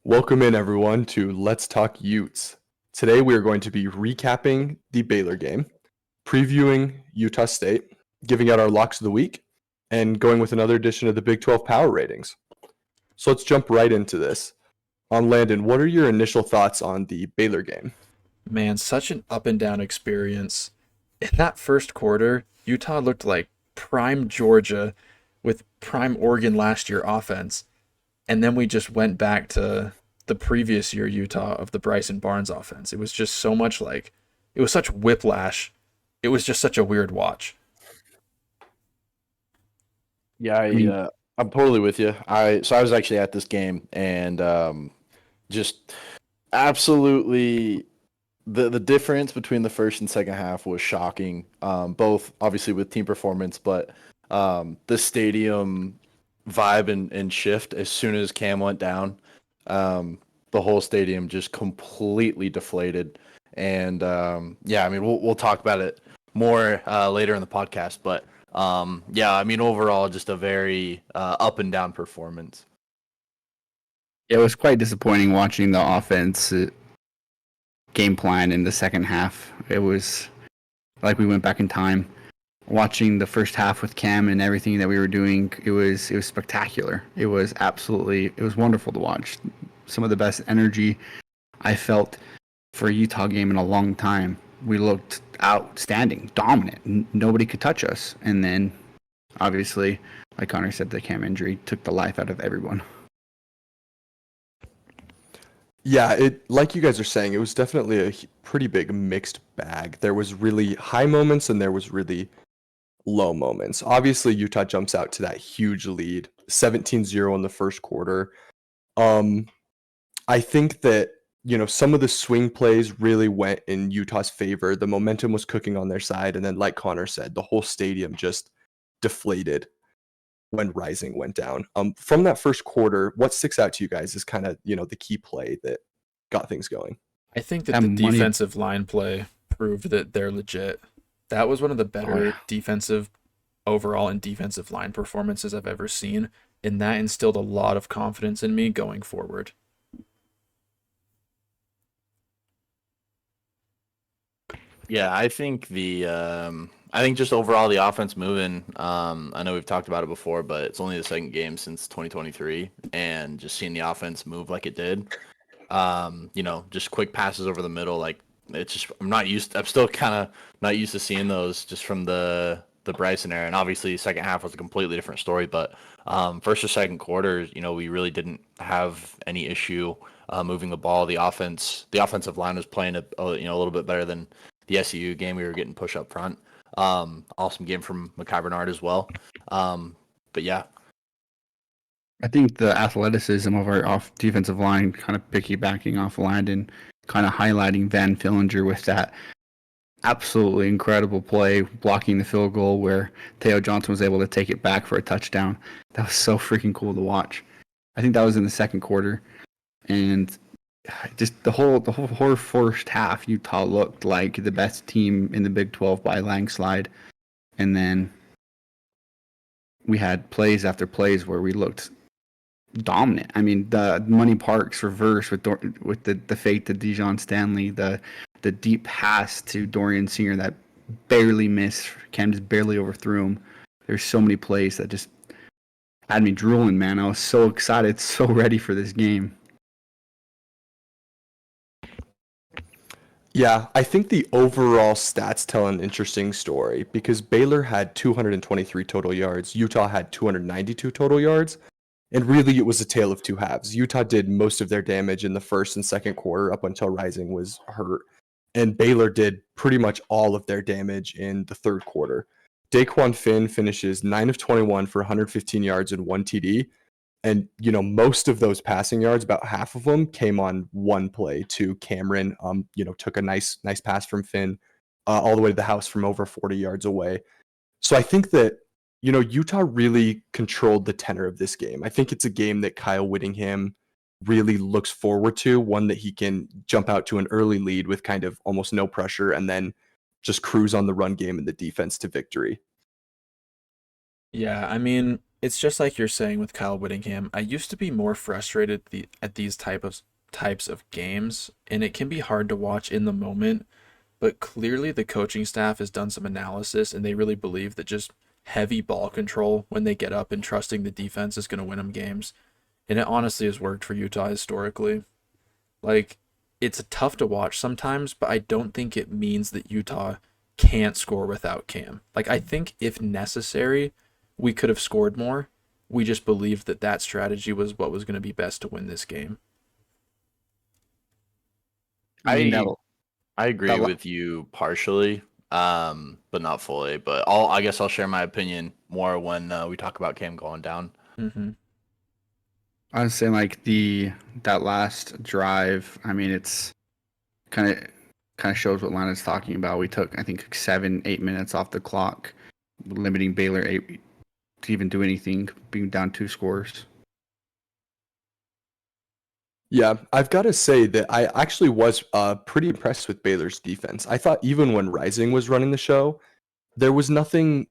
Welcome in, everyone, to Let's Talk Utes. Today, we are going to be recapping the Baylor game, previewing Utah State, giving out our locks of the week, and going with another edition of the Big 12 Power Ratings. So let's jump right into this. Landon, what are your initial thoughts on the Baylor game? Man, such an up and down experience. In that first quarter, Utah looked like prime Georgia with prime Oregon last year offense. And then we just went back to the previous year Utah of the Bryson Barnes offense. It was just so much like, it was such whiplash. It was just such a weird watch. Yeah, I'm totally with you. I was actually at this game and just absolutely the difference between the first and second half was shocking. Both obviously with team performance, but the stadium vibe and shift as soon as Cam went down, the whole stadium just completely deflated. And we'll talk about it more later in the podcast, but overall just a very up and down performance. It was quite disappointing watching the offense game plan in the second half. It was like we went back in time. Watching the first half with Cam and everything that we were doing, it was spectacular. It was wonderful to watch. Some of the best energy I felt for a Utah game in a long time. We looked outstanding, dominant. Nobody could touch us. And then, obviously, like Connor said, the Cam injury took the life out of everyone. Yeah, like you guys are saying, it was definitely a pretty big mixed bag. There was really high moments and there was really low moments. Obviously, Utah jumps out to that huge lead, 17-0 in the first quarter. I think that, some of the swing plays really went in Utah's favor. The momentum was cooking on their side. And then, like Connor said, the whole stadium just deflated when Rising went down. From that first quarter, what sticks out to you guys is kind of, the key play that got things going? I think that the defensive line play proved that they're legit. That was one of the better defensive overall and defensive line performances I've ever seen, and that instilled a lot of confidence in me going forward. Yeah, I think just overall the offense moving. I know we've talked about it before, but it's only the second game since 2023, and just seeing the offense move like it did. Just quick passes over the middle, like it's just I'm still kind of not used to seeing those just from the Bryson era. And obviously the second half was a completely different story, but first or second quarters, we really didn't have any issue moving the ball. The offensive line was playing a little bit better than the SU game. We were getting push up front. Awesome game from Mekhi Bernard as well. But yeah. I think the athleticism of our defensive line, kind of piggybacking off Landon, kind of highlighting Van Fillinger with that absolutely incredible play, blocking the field goal where Theo Johnson was able to take it back for a touchdown. That was so freaking cool to watch. I think that was in the second quarter. And just the whole first half, Utah looked like the best team in the Big 12 by a landslide. And then we had plays after plays where we looked dominant. I mean, the Money Parks reverse with the fake to Dijon Stanley, the deep pass to Dorian Singer that barely missed. Cam just barely overthrew him. There's so many plays that just had me drooling, man. I was so excited, so ready for this game. Yeah, I think the overall stats tell an interesting story because Baylor had 223 total yards, Utah had 292 total yards, and really it was a tale of two halves. Utah did most of their damage in the first and second quarter up until Rising was hurt, and Baylor did pretty much all of their damage in the third quarter. Daquan Finn finishes 9 of 21 for 115 yards and 1 TD. And, most of those passing yards, about half of them came on one play to Cameron, took a nice pass from Finn all the way to the house from over 40 yards away. So I think that, Utah really controlled the tenor of this game. I think it's a game that Kyle Whittingham really looks forward to, one that he can jump out to an early lead with kind of almost no pressure and then just cruise on the run game and the defense to victory. Yeah, I mean, it's just like you're saying with Kyle Whittingham. I used to be more frustrated at these types of games, and it can be hard to watch in the moment, but clearly the coaching staff has done some analysis and they really believe that just heavy ball control when they get up and trusting the defense is going to win them games. And it honestly has worked for Utah historically. Like, it's tough to watch sometimes, but I don't think it means that Utah can't score without Cam. Like, I think if necessary, we could have scored more. We just believed that that strategy was what was going to be best to win this game. I agree with you partially, but not fully. But I guess I'll share my opinion more when we talk about Cam going down. Mm-hmm. I was saying like that last drive. I mean, it's kind of shows what Lana's talking about. We took I think 7-8 minutes off the clock, limiting Baylor to even do anything, being down 2 scores. Yeah, I've got to say that I actually was pretty impressed with Baylor's defense. I thought even when Rising was running the show, there was nothing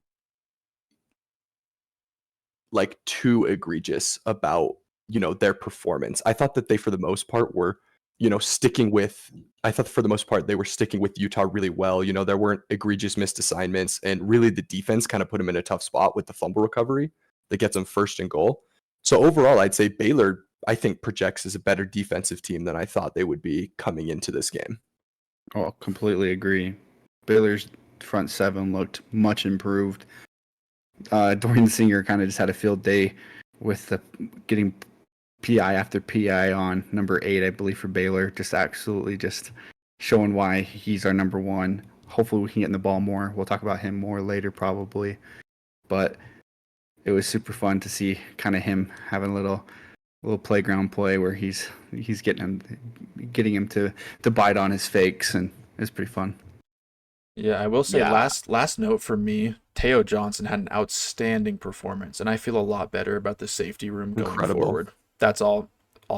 like too egregious about, their performance. I thought that they, for the most part, were, I thought for the most part, they were sticking with Utah really well. There weren't egregious missed assignments, and really the defense kind of put them in a tough spot with the fumble recovery that gets them first and goal. So overall, I'd say Baylor, I think, projects as a better defensive team than I thought they would be coming into this game. Oh, completely agree. Baylor's front 7 looked much improved. Dorian Singer kind of just had a field day with getting PI after PI on number 8, I believe, for Baylor. Just absolutely just showing why he's our number 1. Hopefully we can get in the ball more. We'll talk about him more later probably. But it was super fun to see kind of him having a little playground play where he's getting him to bite on his fakes, and it's pretty fun. Yeah, I will say Yeah. last note for me, Teo Johnson had an outstanding performance, and I feel a lot better about the safety room going Incredible. forward. That's all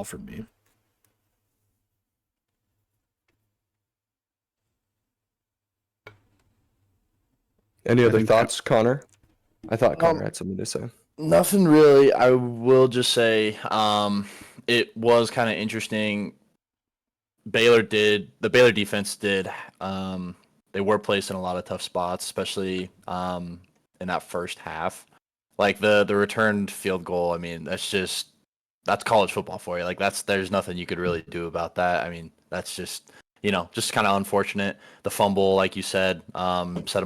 from me. Any other think thoughts, Connor? I thought Connor Um, had something to say. Nothing really. I will just say it was kind of interesting. The Baylor defense did. They were placed in a lot of tough spots, especially in that first half. Like the returned field goal. I mean, that's college football for you. Like there's nothing you could really do about that. I mean, that's just kind of unfortunate. The fumble, like you said, set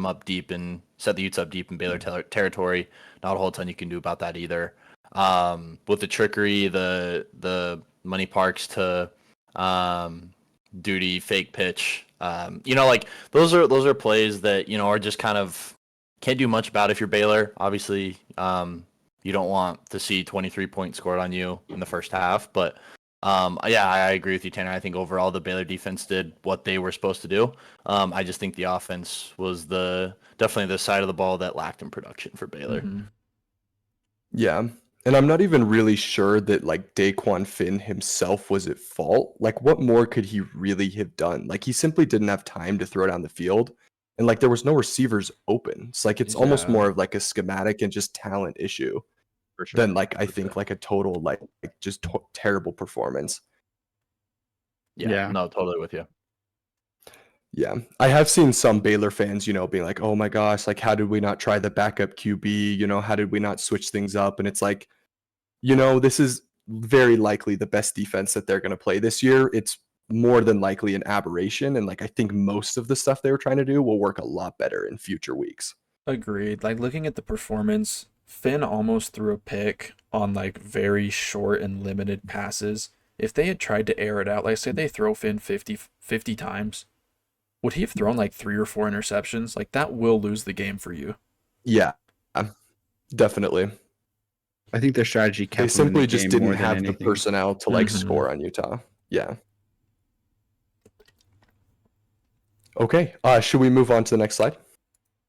the Utes up deep in Baylor territory. Not a whole ton you can do about that either. With the trickery, the Money Parks to duty fake pitch. Like those are plays that are just kind of can't do much about if you're Baylor. Obviously, you don't want to see 23 points scored on you in the first half, but yeah, I agree with you, Tanner. I think overall the Baylor defense did what they were supposed to do. I just think the offense was definitely the side of the ball that lacked in production for Baylor. Mm-hmm. Yeah. And I'm not even really sure that like Daquan Finn himself was at fault. Like what more could he really have done? Like he simply didn't have time to throw down the field. And like there was no receivers open. It's like it's almost Yeah. more of like a schematic and just talent issue For sure. than like I think like a total like just terrible performance. Yeah. No, totally with you. Yeah. I have seen some Baylor fans, being like, "Oh my gosh, like how did we not try the backup QB? How did we not switch things up?" And it's like, this is very likely the best defense that they're going to play this year. It's more than likely an aberration. And like, I think most of the stuff they were trying to do will work a lot better in future weeks. Agreed. Like looking at the performance, Finn almost threw a pick on like very short and limited passes. If they had tried to air it out, like say they throw Finn 50 times, would he have thrown like 3 or 4 interceptions? Like that will lose the game for you. Yeah, definitely. I think their strategy kept They them in simply the just game more didn't than have the anything. personnel to like Mhm. score on Utah. Yeah. Okay. Should we move on to the next slide?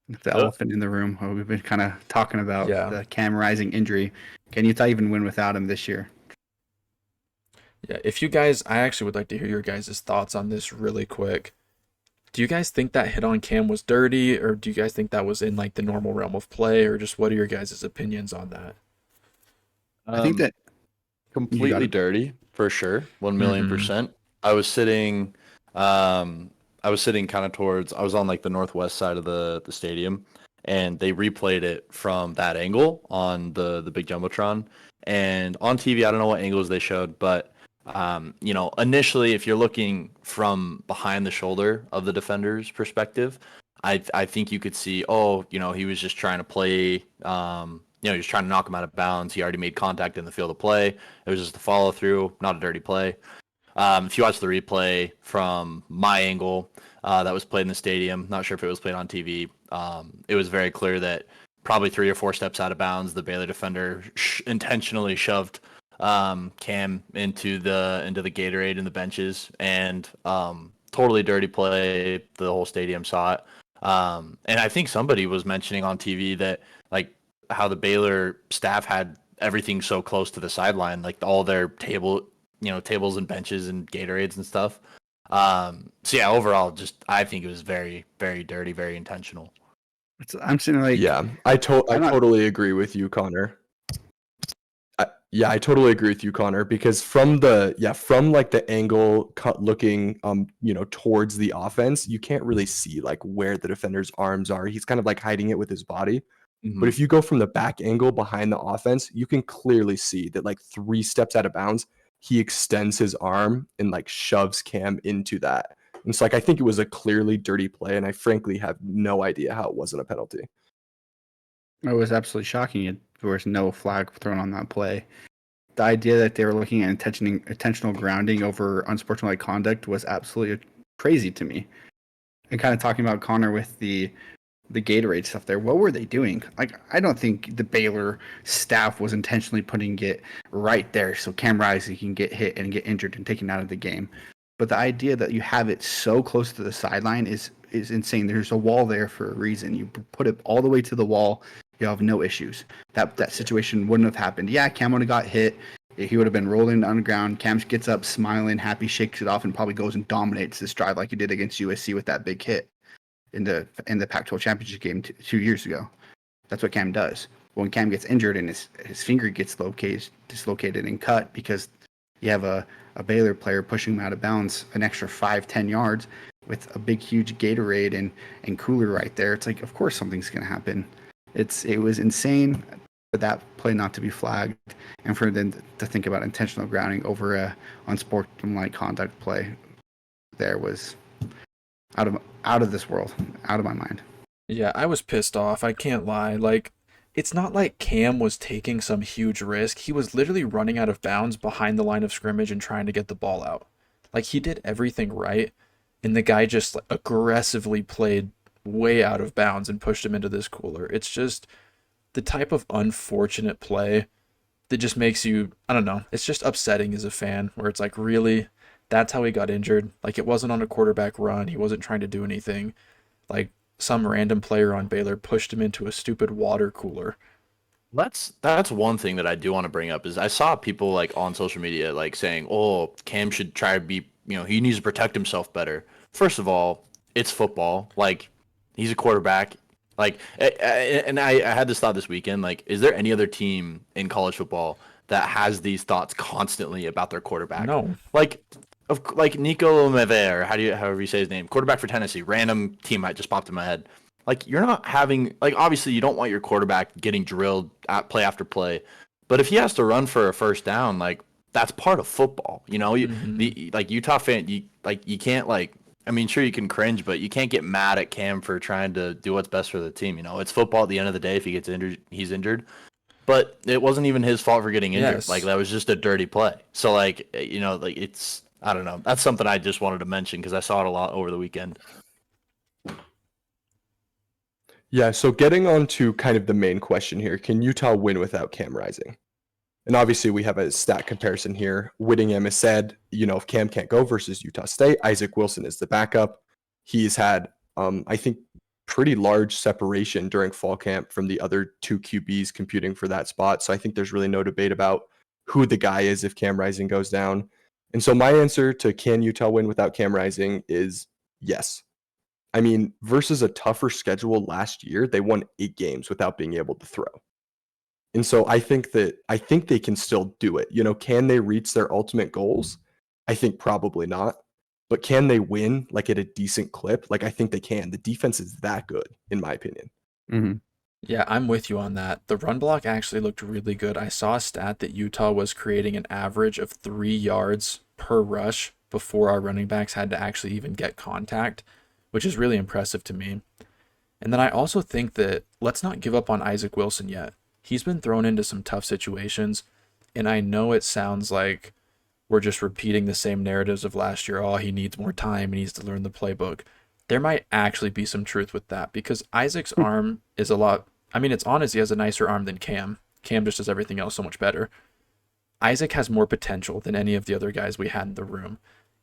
The elephant in the room. We've been kind of talking about Yeah. the Cam Rising injury. Can Utah even win without him this year? Yeah, if you guys, I actually would like to hear your guys' thoughts on this really quick. Do you guys think that hit on Cam was dirty, or do you guys think that was in like the normal realm of play, or just what are your guys' opinions on that? I think that you got Completely it. dirty for sure, 1,000,000 Mm-hmm. percent. I was sitting, um, I was sitting kind of towards. I was on like the northwest side of the stadium, and they replayed it from that angle on the big jumbotron. And on TV, I don't know what angles they showed, but initially, if you're looking from behind the shoulder of the defender's perspective, I think you could see, oh, he was just trying to play. He was trying to knock him out of bounds. He already made contact in the field of play. It was just a follow through, not a dirty play. If you watch the replay from my angle, that was played in the stadium, not sure if it was played on TV. It was very clear that probably 3 or 4 steps out of bounds, the Baylor defender intentionally shoved Cam into the Gatorade in the benches, and totally dirty play. The whole stadium saw it. And I think somebody was mentioning on TV that like how the Baylor staff had everything so close to the sideline, like all their tables and benches and Gatorades and stuff. So yeah, overall, just I think it was very, very dirty, very intentional. I'm sitting like, Yeah, I I'm not. totally agree with you, Connor. Yeah, I totally agree with you, Connor, because from like the angle cut looking towards the offense, you can't really see like where the defender's arms are. He's kind of like hiding it with his body. But Mm-hmm. if you go from the back angle behind the offense, you can clearly see that like 3 steps out of bounds, he extends his arm and like shoves Cam into that. And it's like I think it was a clearly dirty play, and I frankly have no idea how it wasn't a penalty. It was absolutely shocking. There was no flag thrown on that play. The idea that they were looking at intentional grounding over unsportsmanlike conduct was absolutely crazy to me. And kind of talking about Connor with the Gatorade stuff there. What were they doing? Like, I don't think the Baylor staff was intentionally putting it right there so Cam Rising can get hit and get injured and taken out of the game. But the idea that you have it so close to the sideline is insane. There's a wall there for a reason. You put it all the way to the wall, you have no issues. That situation wouldn't have happened. Yeah, Cam would have got hit. He would have been rolling on the ground. Cam gets up, smiling, happy, shakes it off, and probably goes and dominates this drive like he did against USC with that big hit in the Pac-12 championship game 2 years ago. That's what Cam does. When Cam gets injured and his finger gets dislocated and cut because you have a Baylor player pushing him out of bounds an extra 5-10 yards with a big huge Gatorade and cooler right there, it's like of course something's gonna happen. It was insane for that play not to be flagged and for them to think about intentional grounding over a unsportsmanlike conduct play there was out of this world, out of my mind. Yeah, I was pissed off. I can't lie. Like, it's not like Cam was taking some huge risk. He was literally running out of bounds behind the line of scrimmage and trying to get the ball out. Like, he did everything right, and the guy just like, aggressively played way out of bounds and pushed him into this cooler. It's just the type of unfortunate play that just makes you, I don't know, it's just upsetting as a fan, where it's like, really? That's how he got injured? Like, it wasn't on a quarterback run. He wasn't trying to do anything. Like, some random player on Baylor pushed him into a stupid water cooler. That's one thing that I do want to bring up is I saw people like on social media like saying, "Oh, Cam should try to be, he needs to protect himself better." First of all, it's football. Like he's a quarterback. Like and I had this thought this weekend, like is there any other team in college football that has these thoughts constantly about their quarterback? No. Like like Nico Mever, however you say his name, quarterback for Tennessee, random team I just popped in my head. Like you're not having like obviously you don't want your quarterback getting drilled at play after play, but if he has to run for a first down, like that's part of football. Mm-hmm. The like Utah fan, you can't like. I mean, sure you can cringe, but you can't get mad at Cam for trying to do what's best for the team. It's football. At the end of the day, if he gets injured, he's injured. But it wasn't even his fault for getting injured. Like Yes. that was just a dirty play. So like like it's I don't know. That's something I just wanted to mention because I saw it a lot over the weekend. Yeah, so getting on to kind of the main question here, can Utah win without Cam Rising? And obviously we have a stat comparison here. Whittingham has said, if Cam can't go versus Utah State, Isaac Wilson is the backup. He's had, I think, pretty large separation during fall camp from the other 2 QBs competing for that spot. So I think there's really no debate about who the guy is if Cam Rising goes down. And so my answer to can Utah win without Cam Rising is yes. I mean, versus a tougher schedule last year, they won 8 games without being able to throw. And so I think they can still do it. Can they reach their ultimate goals? I think probably not. But can they win like at a decent clip? Like I think they can. The defense is that good, in my opinion. Mm-hmm. Yeah, I'm with you on that. The run block actually looked really good. I saw a stat that Utah was creating an average of 3 yards per rush before our running backs had to actually even get contact, which is really impressive to me. And then I also think that let's not give up on Isaac Wilson yet. He's been thrown into some tough situations, and I know it sounds like we're just repeating the same narratives of last year. Oh, he needs more time, he needs to learn the playbook. There might actually be some truth with that because Isaac's arm is a lot. I mean, it's honest, he has a nicer arm than Cam. Cam just does everything else so much better. Isaac has more potential than any of the other guys we had in the room.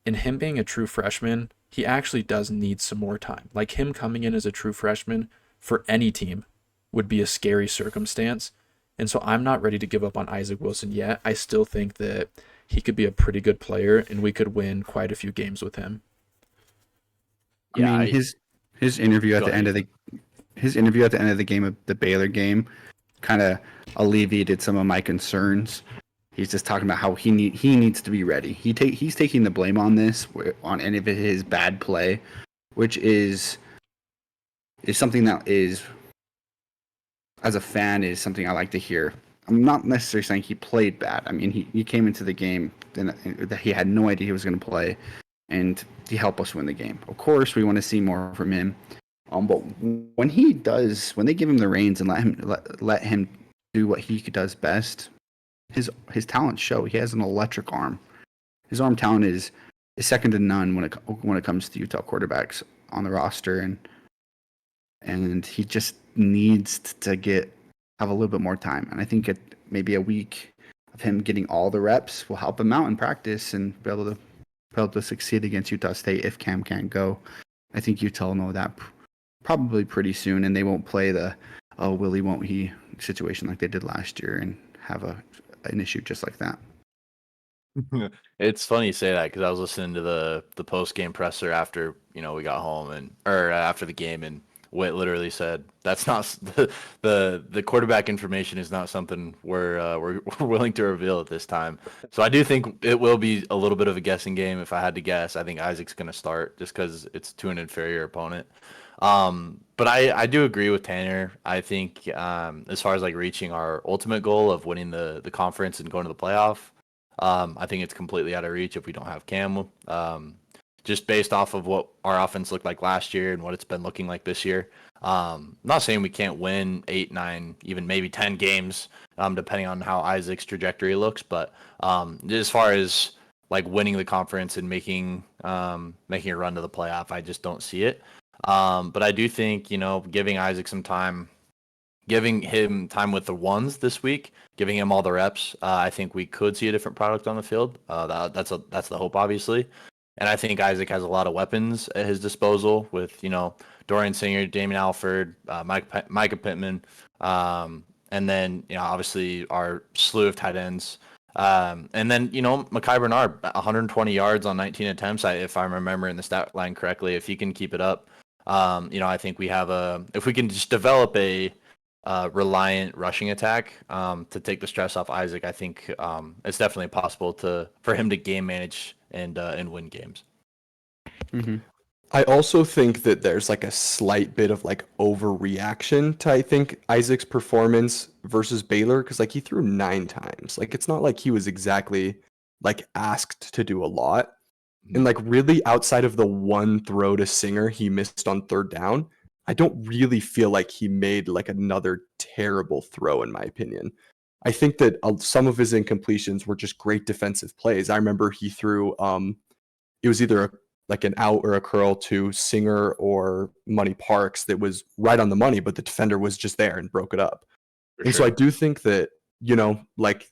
And him being a true freshman, he actually does need some more time. Like him coming in as a true freshman for any team would be a scary circumstance. And so I'm not ready to give up on Isaac Wilson yet. I still think that he could be a pretty good player and we could win quite a few games with him. Yeah, I mean, his interview at the end of the game of the Baylor game kind of alleviated some of my concerns. He's just talking about how he needs to be ready. He's taking the blame on this, on any of his bad play, which is something that is, as a fan, is something I like to hear. I'm not necessarily saying he played bad. I mean, he came into the game and he had no idea he was going to play, and he helped us win the game. Of course, we want to see more from him. But when they give him the reins and let him do what he does best, his talents show. He has an electric arm. His arm talent is second to none when it comes to Utah quarterbacks on the roster, and he just needs to have a little bit more time. And I think maybe a week of him getting all the reps will help him out in practice and be able to succeed against Utah State if Cam can't go. I think Utah will know that probably pretty soon, and they won't play the will he won't he situation like they did last year and have an issue just like that. It's funny you say that because I was listening to the post game presser after we got home or after the game, and Witt literally said that's not the quarterback information is not something we're willing to reveal at this time. So I do think it will be a little bit of a guessing game. If I had to guess, I think Isaac's going to start just because it's to an inferior opponent. But I do agree with Tanner. I think as far as like reaching our ultimate goal of winning the conference and going to the playoff, I think it's completely out of reach if we don't have Cam. Just based off of what our offense looked like last year and what it's been looking like this year. Not saying we can't win 8, 9, even maybe 10 games, depending on how Isaac's trajectory looks. But as far as like winning the conference and making a run to the playoff, I just don't see it. But I do think, giving Isaac some time, giving him time with the ones this week, giving him all the reps, I think we could see a different product on the field. That's the hope, obviously. And I think Isaac has a lot of weapons at his disposal with, Dorian Singer, Damon Alford, Micah Pittman, and then, obviously our slew of tight ends. And then, Mekhi Bernard, 120 yards on 19 attempts, if I'm remembering the stat line correctly. If he can keep it up, I think we have if we can just develop a reliant rushing attack to take the stress off Isaac, I think it's definitely possible for him to game manage and win games. Mm-hmm. I also think that there's like a slight bit of like overreaction to I think Isaac's performance versus Baylor because like he threw 9 times. Like it's not like he was exactly like asked to do a lot. And like really outside of the one throw to Singer he missed on 3rd down, I don't really feel like he made like another terrible throw in my opinion. I think that some of his incompletions were just great defensive plays. I remember he threw it was either like an out or a curl to Singer or Money Parks that was right on the money, but the defender was just there and broke it up. So I do think that, like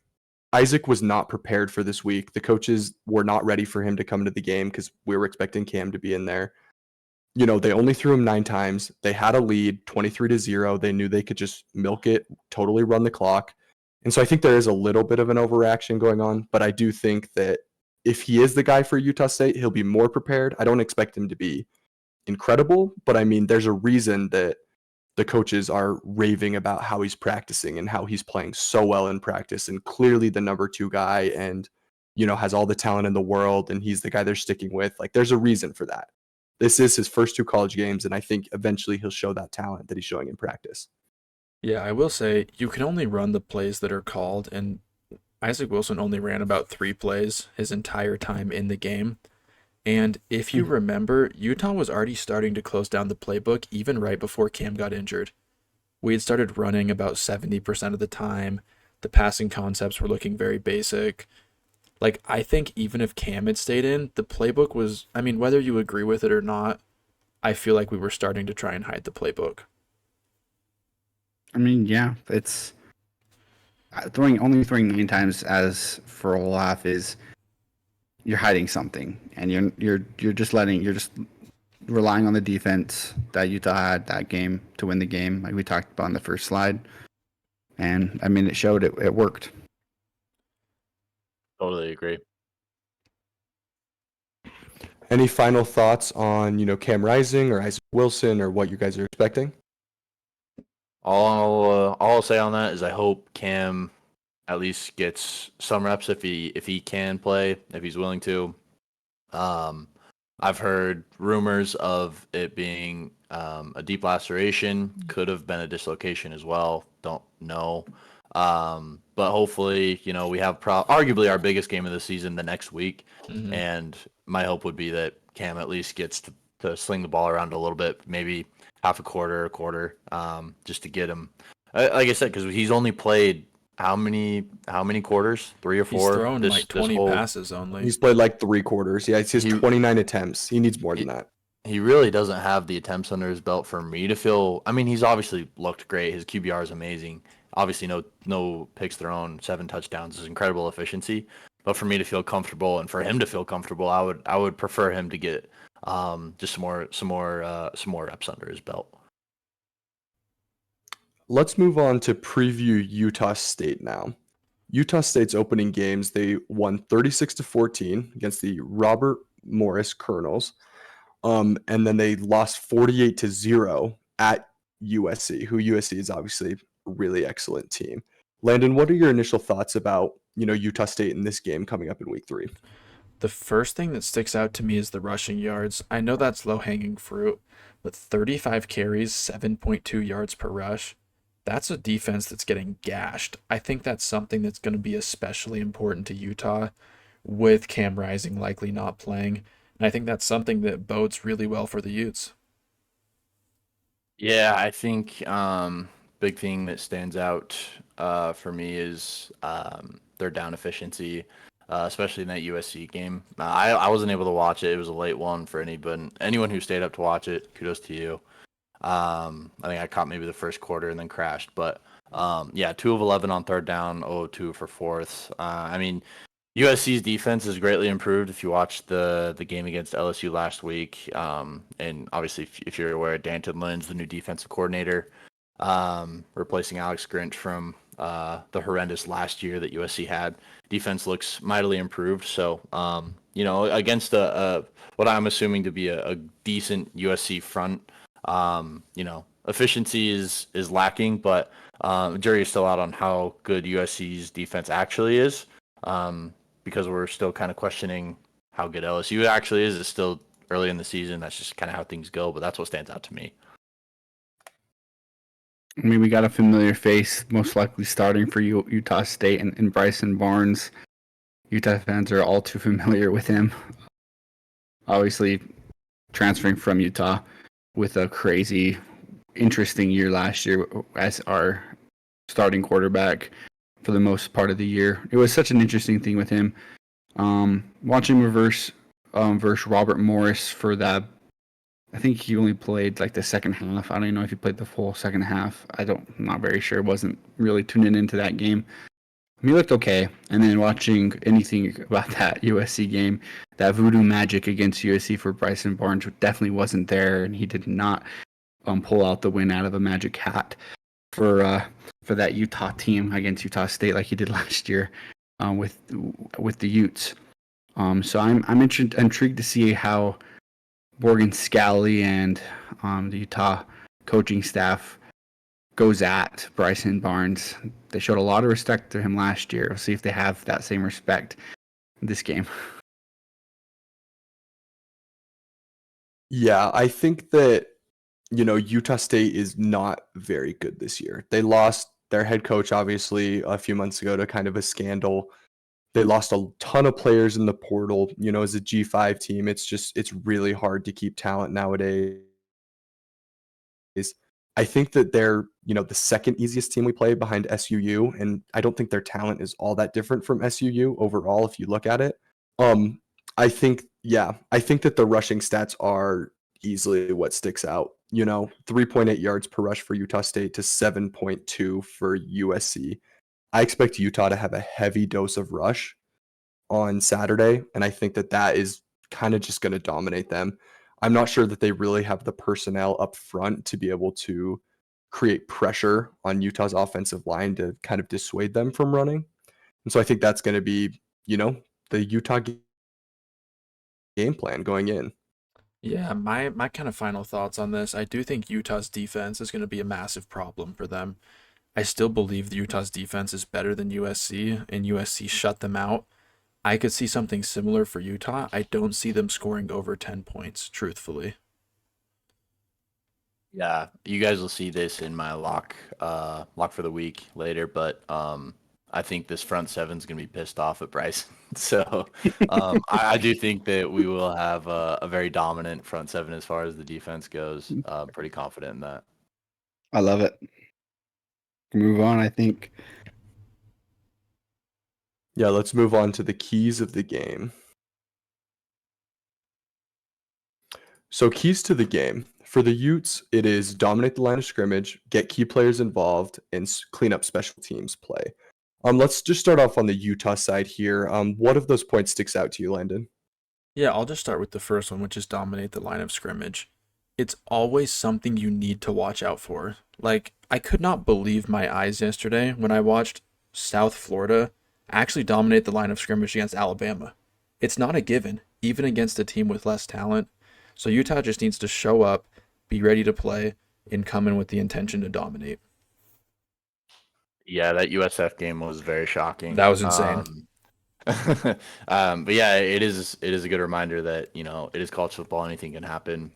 Isaac was not prepared for this week. The coaches were not ready for him to come to the game because we were expecting Cam to be in there. They only threw him 9 times. They had a lead, 23-0. They knew they could just milk it, totally run the clock. And so I think there is a little bit of an overreaction going on, but I do think that if he is the guy for Utah State, he'll be more prepared. I don't expect him to be incredible, but I mean, there's a reason that the coaches are raving about how he's practicing and how he's playing so well in practice, and clearly the number 2 guy, and has all the talent in the world, and he's the guy they're sticking with. Like, there's a reason for that. This is his first 2 college games, and I think eventually he'll show that talent that he's showing in practice. Yeah, I will say you can only run the plays that are called, and Isaac Wilson only ran about 3 plays his entire time in the game. And if you remember, Utah was already starting to close down the playbook even right before Cam got injured. We had started running about 70% of the time. The passing concepts were looking very basic. Like, I think even if Cam had stayed in, the playbook was, I mean, whether you agree with it or not, I feel like we were starting to try and hide the playbook. I mean, yeah, it's only throwing 9 times as for a laugh is you're hiding something, and you're just relying on the defense that Utah had that game to win the game, like we talked about on the first slide. And I mean, it showed it worked. Totally agree. Any final thoughts on, Cam Rising or Isaac Wilson, or what you guys are expecting? All I'll say on that is I hope Cam at least gets some reps if he can play, if he's willing to. I've heard rumors of it being a deep laceration, could have been a dislocation as well. Don't know. But hopefully, we have arguably our biggest game of the season the next week. Mhm. And my hope would be that Cam at least gets to sling the ball around a little bit, maybe half a quarter, just to get him. Like I said, because he's only played how many quarters? 3 or 4? He's thrown like 20 passes only. He's played like 3 quarters. Yeah, it's his 29 attempts. He needs more than that. He really doesn't have the attempts under his belt for me to feel. I mean, he's obviously looked great. His QBR is amazing. Obviously, no picks thrown, 7 touchdowns is incredible efficiency. But for me to feel comfortable and for him to feel comfortable, I would prefer him to get just some more reps under his belt. Let's move on to preview Utah State now. Utah State's opening games, they won 36-14 against the Robert Morris Colonels. And then they lost 48-0 at USC, who USC is obviously a really excellent team. Landon, what are your initial thoughts about, Utah State in this game coming up in week 3? The first thing that sticks out to me is the rushing yards. I know that's low-hanging fruit, but 35 carries, 7.2 yards per rush. That's a defense that's getting gashed. I think that's something that's going to be especially important to Utah, with Cam Rising likely not playing. And I think that's something that bodes really well for the Utes. Yeah, I think big thing that stands out for me is their down efficiency, especially in that USC game. I wasn't able to watch it. It was a late one for anyone who stayed up to watch it. Kudos to you. I think I caught maybe the first quarter and then crashed. But yeah, 2 of 11 on third down, 0-2 for fourths. I mean, USC's defense has greatly improved. If you watched the game against LSU last week, and obviously if you're aware, Danton Lynn's the new defensive coordinator, replacing Alex Grinch from the horrendous last year that USC had. Defense looks mightily improved. So, against what I'm assuming to be a decent USC front, efficiency is lacking, but jury is still out on how good USC's defense actually is, because we're still kind of questioning how good LSU actually is. It's still early in the season. That's just kind of how things go, but that's what stands out to me. I mean, we got a familiar face, most likely starting for Utah State, and Bryson Barnes. Utah fans are all too familiar with him. Obviously, transferring from Utah with a crazy, interesting year last year as our starting quarterback for the most part of the year. It was such an interesting thing with him. Watching him versus Robert Morris for that. I think he only played like the second half. I don't even know if he played the full second half. I'm not very sure. Wasn't really tuning into that game. He looked okay. And then watching anything about that USC game, that voodoo magic against USC for Bryson Barnes definitely wasn't there, and he did not pull out the win out of a magic hat for that Utah team against Utah State like he did last year with the Utes. So I'm intrigued to see how Morgan Scally and the Utah coaching staff goes at Bryson Barnes. They showed a lot of respect to him last year. We'll see if they have that same respect this game. Yeah, I think that, Utah State is not very good this year. They lost their head coach, obviously, a few months ago to kind of a scandal. They lost a ton of players in the portal. As a G5 team, it's really hard to keep talent nowadays. I think that they're, the second easiest team we play behind SUU, and I don't think their talent is all that different from SUU overall if you look at it. Um, I think that the rushing stats are easily what sticks out. 3.8 yards per rush for Utah State to 7.2 for USC. I expect Utah to have a heavy dose of rush on Saturday, and I think that is kind of just going to dominate them. I'm not sure that they really have the personnel up front to be able to create pressure on Utah's offensive line to kind of dissuade them from running. And so I think that's going to be, the Utah game plan going in. Yeah, my kind of final thoughts on this. I do think Utah's defense is going to be a massive problem for them. I still believe the Utah's defense is better than USC, and USC shut them out. I could see something similar for Utah. I don't see them scoring over 10 points, truthfully. Yeah, you guys will see this in my lock for the week later, but I think this front seven's gonna be pissed off at Bryce. So I do think that we will have a very dominant front seven as far as the defense goes. Pretty confident in that. I love it. Move on, I think. Yeah, let's move on to the keys of the game. So keys to the game. For the Utes, it is dominate the line of scrimmage, get key players involved, and clean up special teams play. Let's just start off on the Utah side here. What of those points sticks out to you, Landon? Yeah, I'll just start with the first one, which is dominate the line of scrimmage. It's always something you need to watch out for. Like, I could not believe my eyes yesterday when I watched South Florida actually dominate the line of scrimmage against Alabama. It's not a given, even against a team with less talent. So Utah just needs to show up, be ready to play, and come in with the intention to dominate. Yeah, that USF game was very shocking. That was insane. But yeah, it is a good reminder that it is college football. Anything can happen.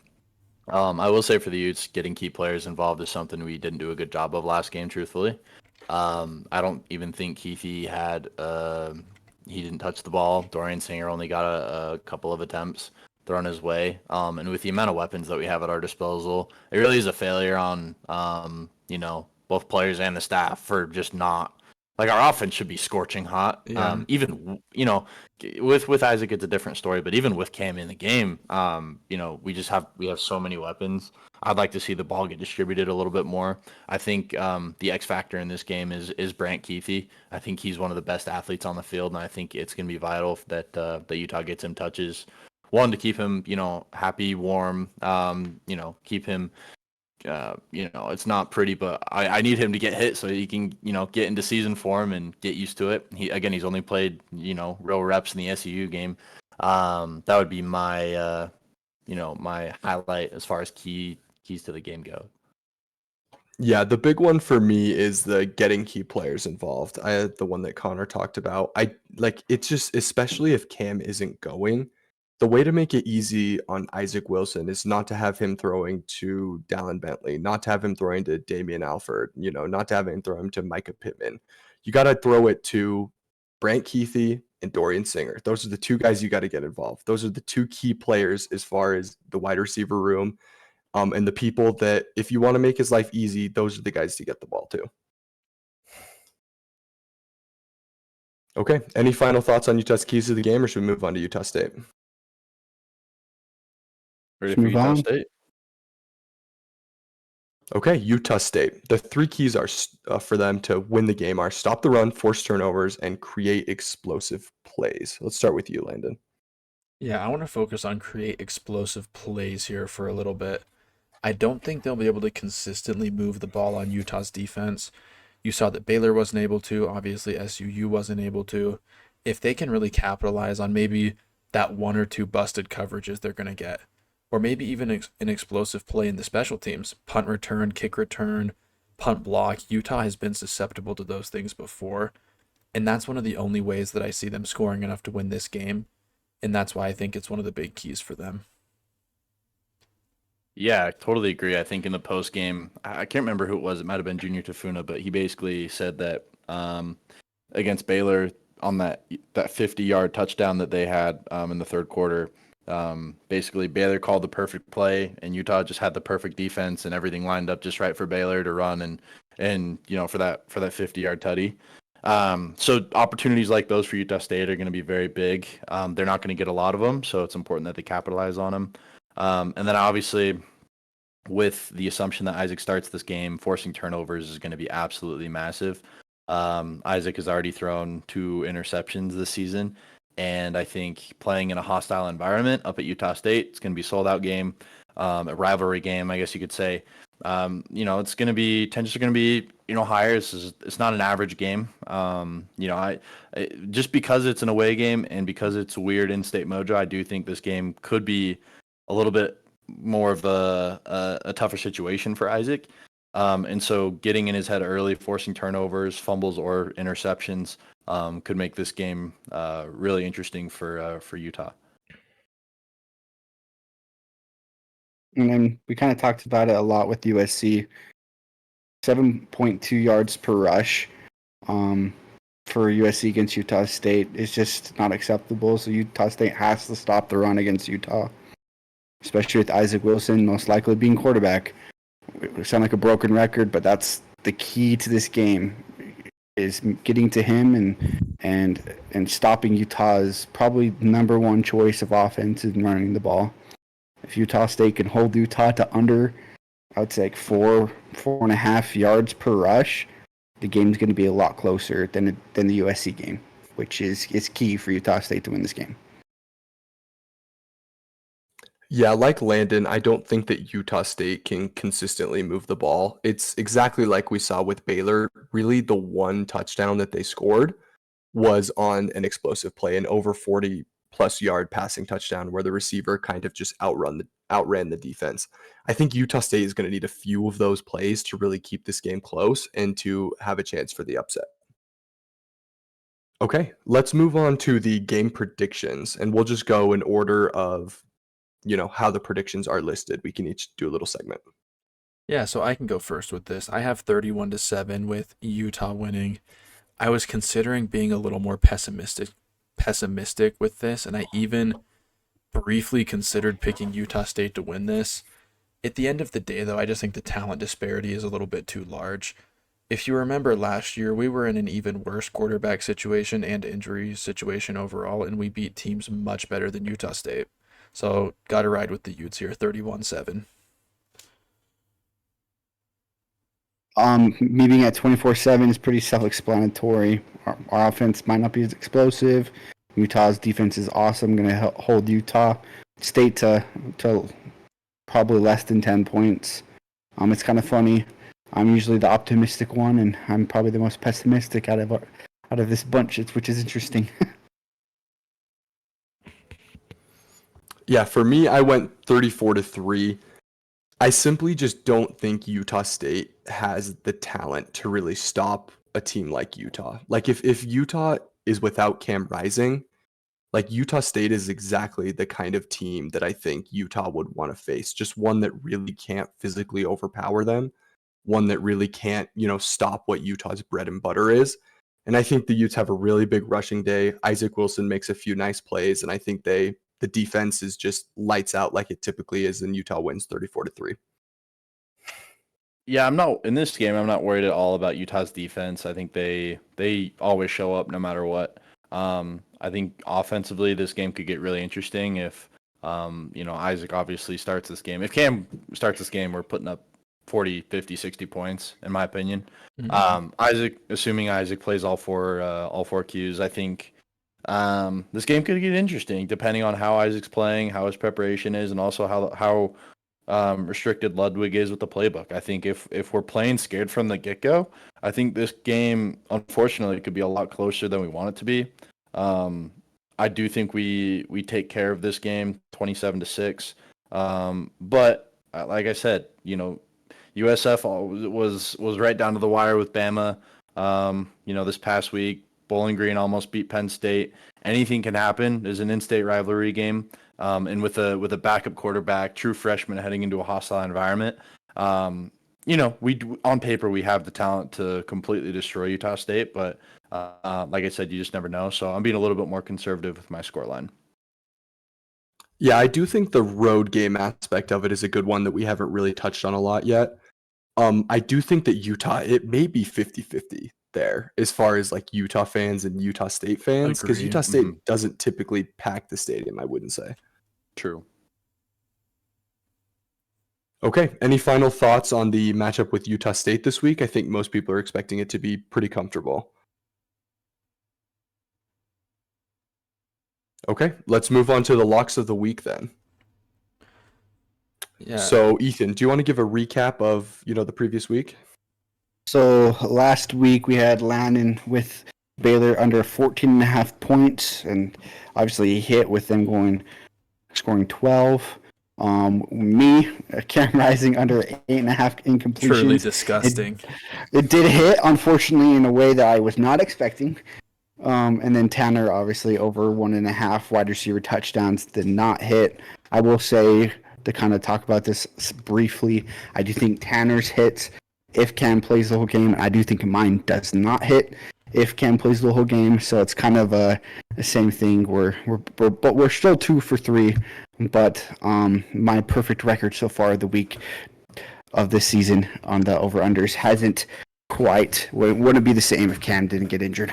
I will say for the Utes, getting key players involved is something we didn't do a good job of last game. Truthfully, I don't even think Keithy had. He didn't touch the ball. Dorian Singer only got a couple of attempts thrown his way. And with the amount of weapons that we have at our disposal, it really is a failure on both players and the staff for just not. Like, our offense should be scorching hot. Yeah. Even with Isaac, it's a different story. But even with Cam in the game, we have so many weapons. I'd like to see the ball get distributed a little bit more. I think the X factor in this game is Brant Keithy. I think he's one of the best athletes on the field, and I think it's going to be vital that Utah gets him touches. One, to keep him happy, warm. Keep him. It's not pretty, but I need him to get hit so he can, get into season form and get used to it. He's only played, real reps in the SUU game. That would be my, my highlight as far as keys to the game go. Yeah, the big one for me is the getting key players involved. The one that Connor talked about. It's just, especially if Cam isn't going, the way to make it easy on Isaac Wilson is not to have him throwing to Dallin Bentley, not to have him throwing to Damian Alford, not to have him throw him to Micah Pittman. You got to throw it to Brant Keithy and Dorian Singer. Those are the two guys you got to get involved. Those are the two key players as far as the wide receiver room. And the people that, if you want to make his life easy, those are the guys to get the ball to. Okay. Any final thoughts on Utah's keys to the game, or should we move on to Utah State? Ready for Utah State? Okay, Utah State. The three keys are for them to win the game are stop the run, force turnovers, and create explosive plays. Let's start with you, Landon. Yeah, I want to focus on create explosive plays here for a little bit. I don't think they'll be able to consistently move the ball on Utah's defense. You saw that Baylor wasn't able to. Obviously, SUU wasn't able to. If they can really capitalize on maybe that one or two busted coverages they're going to get. Or maybe even an explosive play in the special teams. Punt return, kick return, punt block. Utah has been susceptible to those things before. And that's one of the only ways that I see them scoring enough to win this game. And that's why I think it's one of the big keys for them. Yeah, I totally agree. I think in the post game, I can't remember who it was. It might have been Junior Tafuna, but he basically said that against Baylor on that 50-yard touchdown that they had in the third quarter, basically Baylor called the perfect play, and Utah just had the perfect defense, and everything lined up just right for Baylor to run and for that 50-yard tutty. So opportunities like those for Utah State are going to be very big. They're not going to get a lot of them, so it's important that they capitalize on them. And then obviously, with the assumption that Isaac starts this game, forcing turnovers is going to be absolutely massive. Isaac has already thrown 2 interceptions this season, and I think playing in a hostile environment up at Utah State, it's going to be a sold-out game, a rivalry game, I guess you could say. It's going to be tensions are going to be higher. It's not an average game. Just because it's an away game and because it's weird in-state mojo, I do think this game could be a little bit more of a tougher situation for Isaac. And so getting in his head early, forcing turnovers, fumbles, or interceptions could make this game really interesting for Utah. And then we kind of talked about it a lot with USC. 7.2 yards per rush for USC against Utah State is just not acceptable. So Utah State has to stop the run against Utah, especially with Isaac Wilson most likely being quarterback. It sound like a broken record, but that's the key to this game, is getting to him and stopping Utah's probably number one choice of offense in running the ball. If Utah State can hold Utah to under, I would say like 4.5 yards per rush, the game's going to be a lot closer than the USC game, which is key for Utah State to win this game. Yeah, like Landon, I don't think that Utah State can consistently move the ball. It's exactly like we saw with Baylor. Really, the one touchdown that they scored was on an explosive play, an over 40-plus yard passing touchdown where the receiver kind of just outran the defense. I think Utah State is going to need a few of those plays to really keep this game close and to have a chance for the upset. Okay, let's move on to the game predictions, and we'll just go in order of how the predictions are listed. We can each do a little segment. Yeah, so I can go first with this. I have 31-7 with Utah winning. I was considering being a little more pessimistic with this, and I even briefly considered picking Utah State to win this. At the end of the day, though, I just think the talent disparity is a little bit too large. If you remember last year, we were in an even worse quarterback situation and injury situation overall, and we beat teams much better than Utah State. So, got to ride with the Utes here, 31-7. Me being at 24-7 is pretty self-explanatory. Our offense might not be as explosive. Utah's defense is awesome. Going to hold Utah State to probably less than 10 points. It's kind of funny. I'm usually the optimistic one, and I'm probably the most pessimistic out of this bunch, which is interesting. Yeah, for me, I went 34-3. I simply just don't think Utah State has the talent to really stop a team like Utah. Like if Utah is without Cam Rising, like Utah State is exactly the kind of team that I think Utah would want to face. Just one that really can't physically overpower them, one that really can't, stop what Utah's bread and butter is. And I think the Utes have a really big rushing day. Isaac Wilson makes a few nice plays, and I think the defense is just lights out like it typically is, and Utah wins 34-3. Yeah, I'm not worried at all about Utah's defense. I think they always show up no matter what. I think offensively this game could get really interesting if Isaac obviously starts this game. If Cam starts this game, we're putting up 40, 50, 60 points in my opinion. Mm-hmm. Assuming Isaac plays all four Qs, I think this game could get interesting depending on how Isaac's playing, how his preparation is, and also how restricted Ludwig is with the playbook. I think if we're playing scared from the get-go, I think this game, unfortunately, could be a lot closer than we want it to be. I do think we take care of this game 27-6. But like I said, USF was right down to the wire with Bama. This past week, Bowling Green almost beat Penn State. Anything can happen. There's an in-state rivalry game, and with a backup quarterback, true freshman heading into a hostile environment. On paper we have the talent to completely destroy Utah State, but like I said, you just never know. So I'm being a little bit more conservative with my scoreline. Yeah, I do think the road game aspect of it is a good one that we haven't really touched on a lot yet. I do think that Utah, it may be 50-50 there as far as like Utah fans and Utah State fans, because Agree. Utah State doesn't typically pack the stadium, I wouldn't say. True. Okay, any final thoughts on the matchup with Utah State this week? I think most people are expecting it to be pretty comfortable. Okay, let's move on to the locks of the week then. Yeah. So, Ethan, do you want to give a recap of, the previous week? So last week we had Landon with Baylor under 14.5 points, and obviously he hit with them scoring 12. Me, Cam Rising under 8.5 incompletions. Truly disgusting. It did hit, unfortunately, in a way that I was not expecting. And then Tanner, obviously, over 1.5 wide receiver touchdowns did not hit. I will say, to kind of talk about this briefly, I do think Tanner's hits if Cam plays the whole game. I do think mine does not hit if Cam plays the whole game. So it's kind of the same thing. We're still 2 for 3. But my perfect record so far the week of this season on the over-unders hasn't wouldn't be the same if Cam didn't get injured.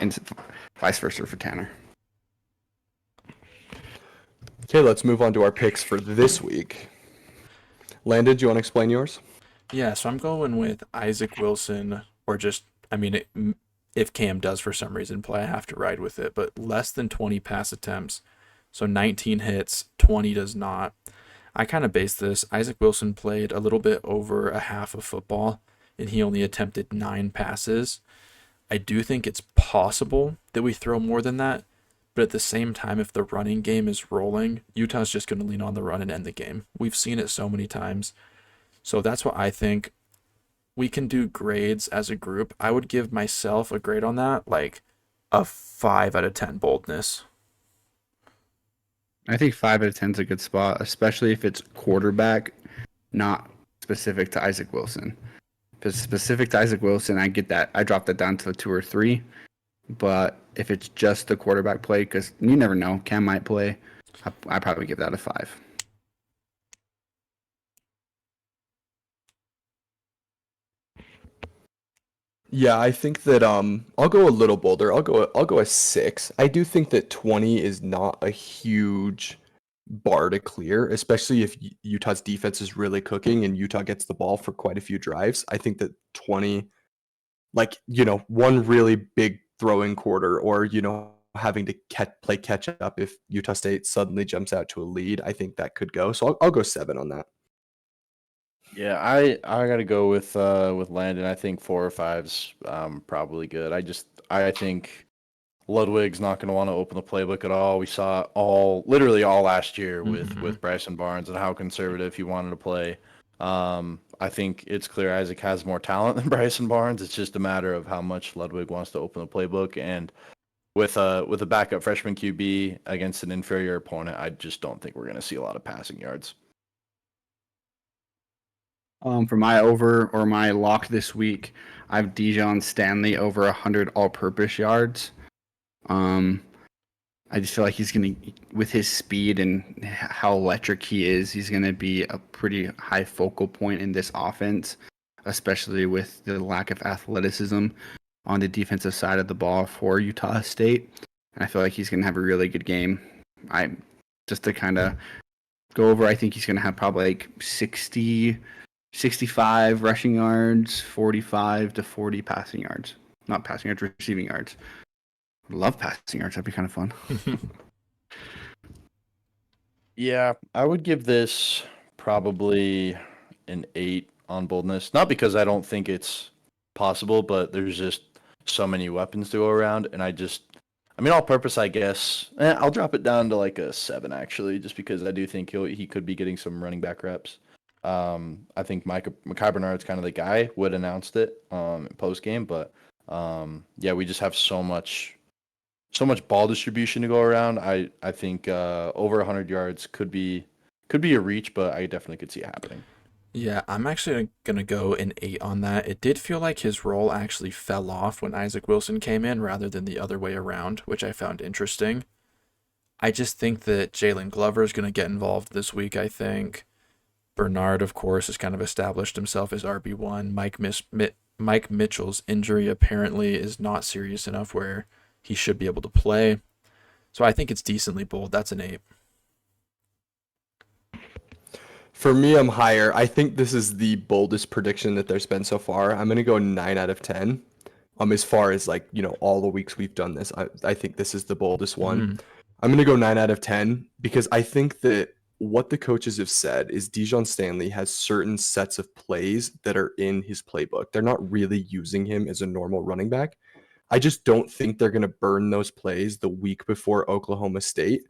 And vice versa for Tanner. Okay, let's move on to our picks for this week. Landon, do you want to explain yours? Yeah, so I'm going with Isaac Wilson, or just, if Cam does for some reason play, I have to ride with it, but less than 20 pass attempts. So 19 hits, 20 does not. I kind of base this. Isaac Wilson played a little bit over a half of football, and he only attempted 9 passes. I do think it's possible that we throw more than that, but at the same time, if the running game is rolling, Utah's just going to lean on the run and end the game. We've seen it so many times. So that's what I think. We can do grades as a group. I would give myself a grade on that, like a 5 out of 10 boldness. I think 5 out of 10 is a good spot, especially if it's quarterback, not specific to Isaac Wilson. If it's specific to Isaac Wilson, I get that. I drop that down to a 2 or 3. But if it's just the quarterback play, because you never know, Cam might play, I probably give that a 5. Yeah, I think that I'll go a little bolder. I'll go a 6. I do think that 20 is not a huge bar to clear, especially if Utah's defense is really cooking and Utah gets the ball for quite a few drives. I think that 20, like, one really big throwing quarter, or having to play catch up if Utah State suddenly jumps out to a lead, I think that could go. So I'll go 7 on that. Yeah, I gotta go with Landon. I think 4 or 5's probably good. I think Ludwig's not going to want to open the playbook at all. We saw literally all last year with Bryson Barnes and how conservative he wanted to play. I think it's clear Isaac has more talent than Bryson Barnes. It's just a matter of how much Ludwig wants to open the playbook. And with a backup freshman QB against an inferior opponent, I just don't think we're going to see a lot of passing yards. For my over or my lock this week, I have Dijon Stanley over 100 all-purpose yards. I just feel like he's going to, with his speed and how electric he is, he's going to be a pretty high focal point in this offense, especially with the lack of athleticism on the defensive side of the ball for Utah State. And I feel like he's going to have a really good game. Just to kind of go over, I think he's going to have probably like 65 rushing yards, 45 to 40 passing yards. Not passing yards, receiving yards. Love passing yards. That'd be kind of fun. Yeah, I would give this probably an 8 on boldness. Not because I don't think it's possible, but there's just so many weapons to go around, and I I mean, all purpose, I guess. I'll drop it down to like a 7 actually, just because I do think he could be getting some running back reps. I think Micah Bernard's kind of the guy. Wood announced it post game, but yeah, we just have so much ball distribution to go around. I think over 100 yards could be a reach, but I definitely could see it happening. Yeah, I'm actually going to go an 8 on that. It did feel like his role actually fell off when Isaac Wilson came in rather than the other way around, which I found interesting. I just think that Jalen Glover is going to get involved this week, I think. Bernard, of course, has kind of established himself as RB1. Mike Mitchell's injury apparently is not serious enough where he should be able to play. So I think it's decently bold. That's an 8. For me, I'm higher. I think this is the boldest prediction that there's been so far. I'm going to go 9 out of 10. As far as like, all the weeks we've done this, I think this is the boldest one. I'm going to go 9 out of 10 because I think that what the coaches have said is Dijon Stanley has certain sets of plays that are in his playbook. They're not really using him as a normal running back. I just don't think they're going to burn those plays the week before Oklahoma State.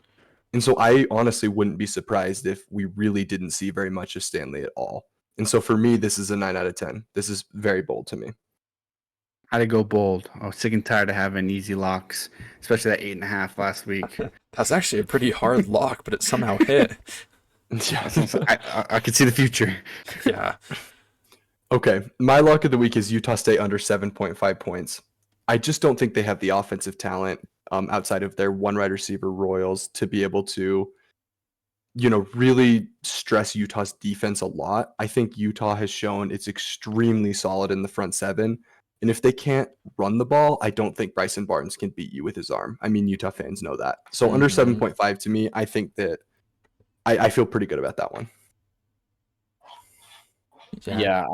And so I honestly wouldn't be surprised if we really didn't see very much of Stanley at all. And so for me, this is a 9 out of 10. This is very bold to me. Had to go bold. I was sick and tired of having easy locks, especially that 8.5 last week. That's actually a pretty hard lock, but it somehow hit. I could see the future. Yeah. Okay, my lock of the week is Utah State under 7.5 points. I just don't think they have the offensive talent outside of their one wide receiver Royals to be able to, really stress Utah's defense a lot. I think Utah has shown it's extremely solid in the front seven. And if they can't run the ball, I don't think Bryson Barnes can beat you with his arm. I mean, Utah fans know that. So under 7.5 to me, I think that I feel pretty good about that one. Yeah,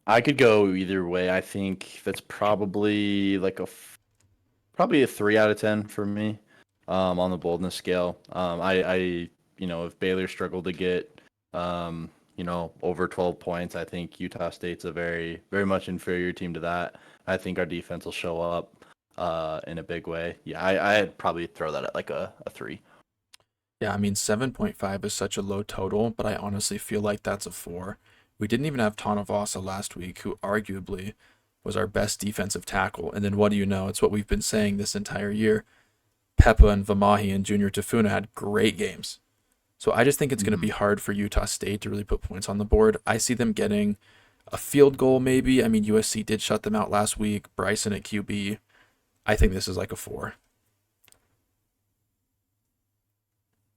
I could go either way. I think that's probably like probably a 3 out of 10 for me on the boldness scale. If Baylor struggled to get over 12 points, I think Utah State's a very, very much inferior team to that. I think our defense will show up in a big way. Yeah, I'd probably throw that at like a 3. Yeah, I mean, 7.5 is such a low total, but I honestly feel like that's a 4. We didn't even have Tonavasa last week, who arguably was our best defensive tackle. And then what do you know? It's what we've been saying this entire year. Peppa and Vamahi and Junior Tafuna had great games. So I just think it's going to be hard for Utah State to really put points on the board. I see them getting a field goal maybe. I mean, USC did shut them out last week. Bryson at QB. I think this is like a 4.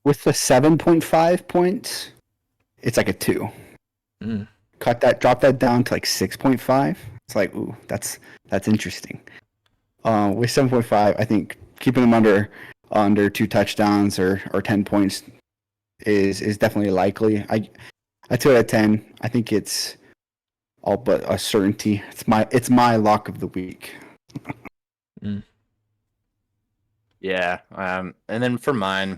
With the 7.5 points, it's like a 2. Drop that down to like 6.5. It's like, ooh, that's interesting. With 7.5, I think keeping them under 2 touchdowns or 10 points is definitely likely. I 2 out of 10. I think it's all but a certainty. It's my lock of the week. Yeah, and then for mine,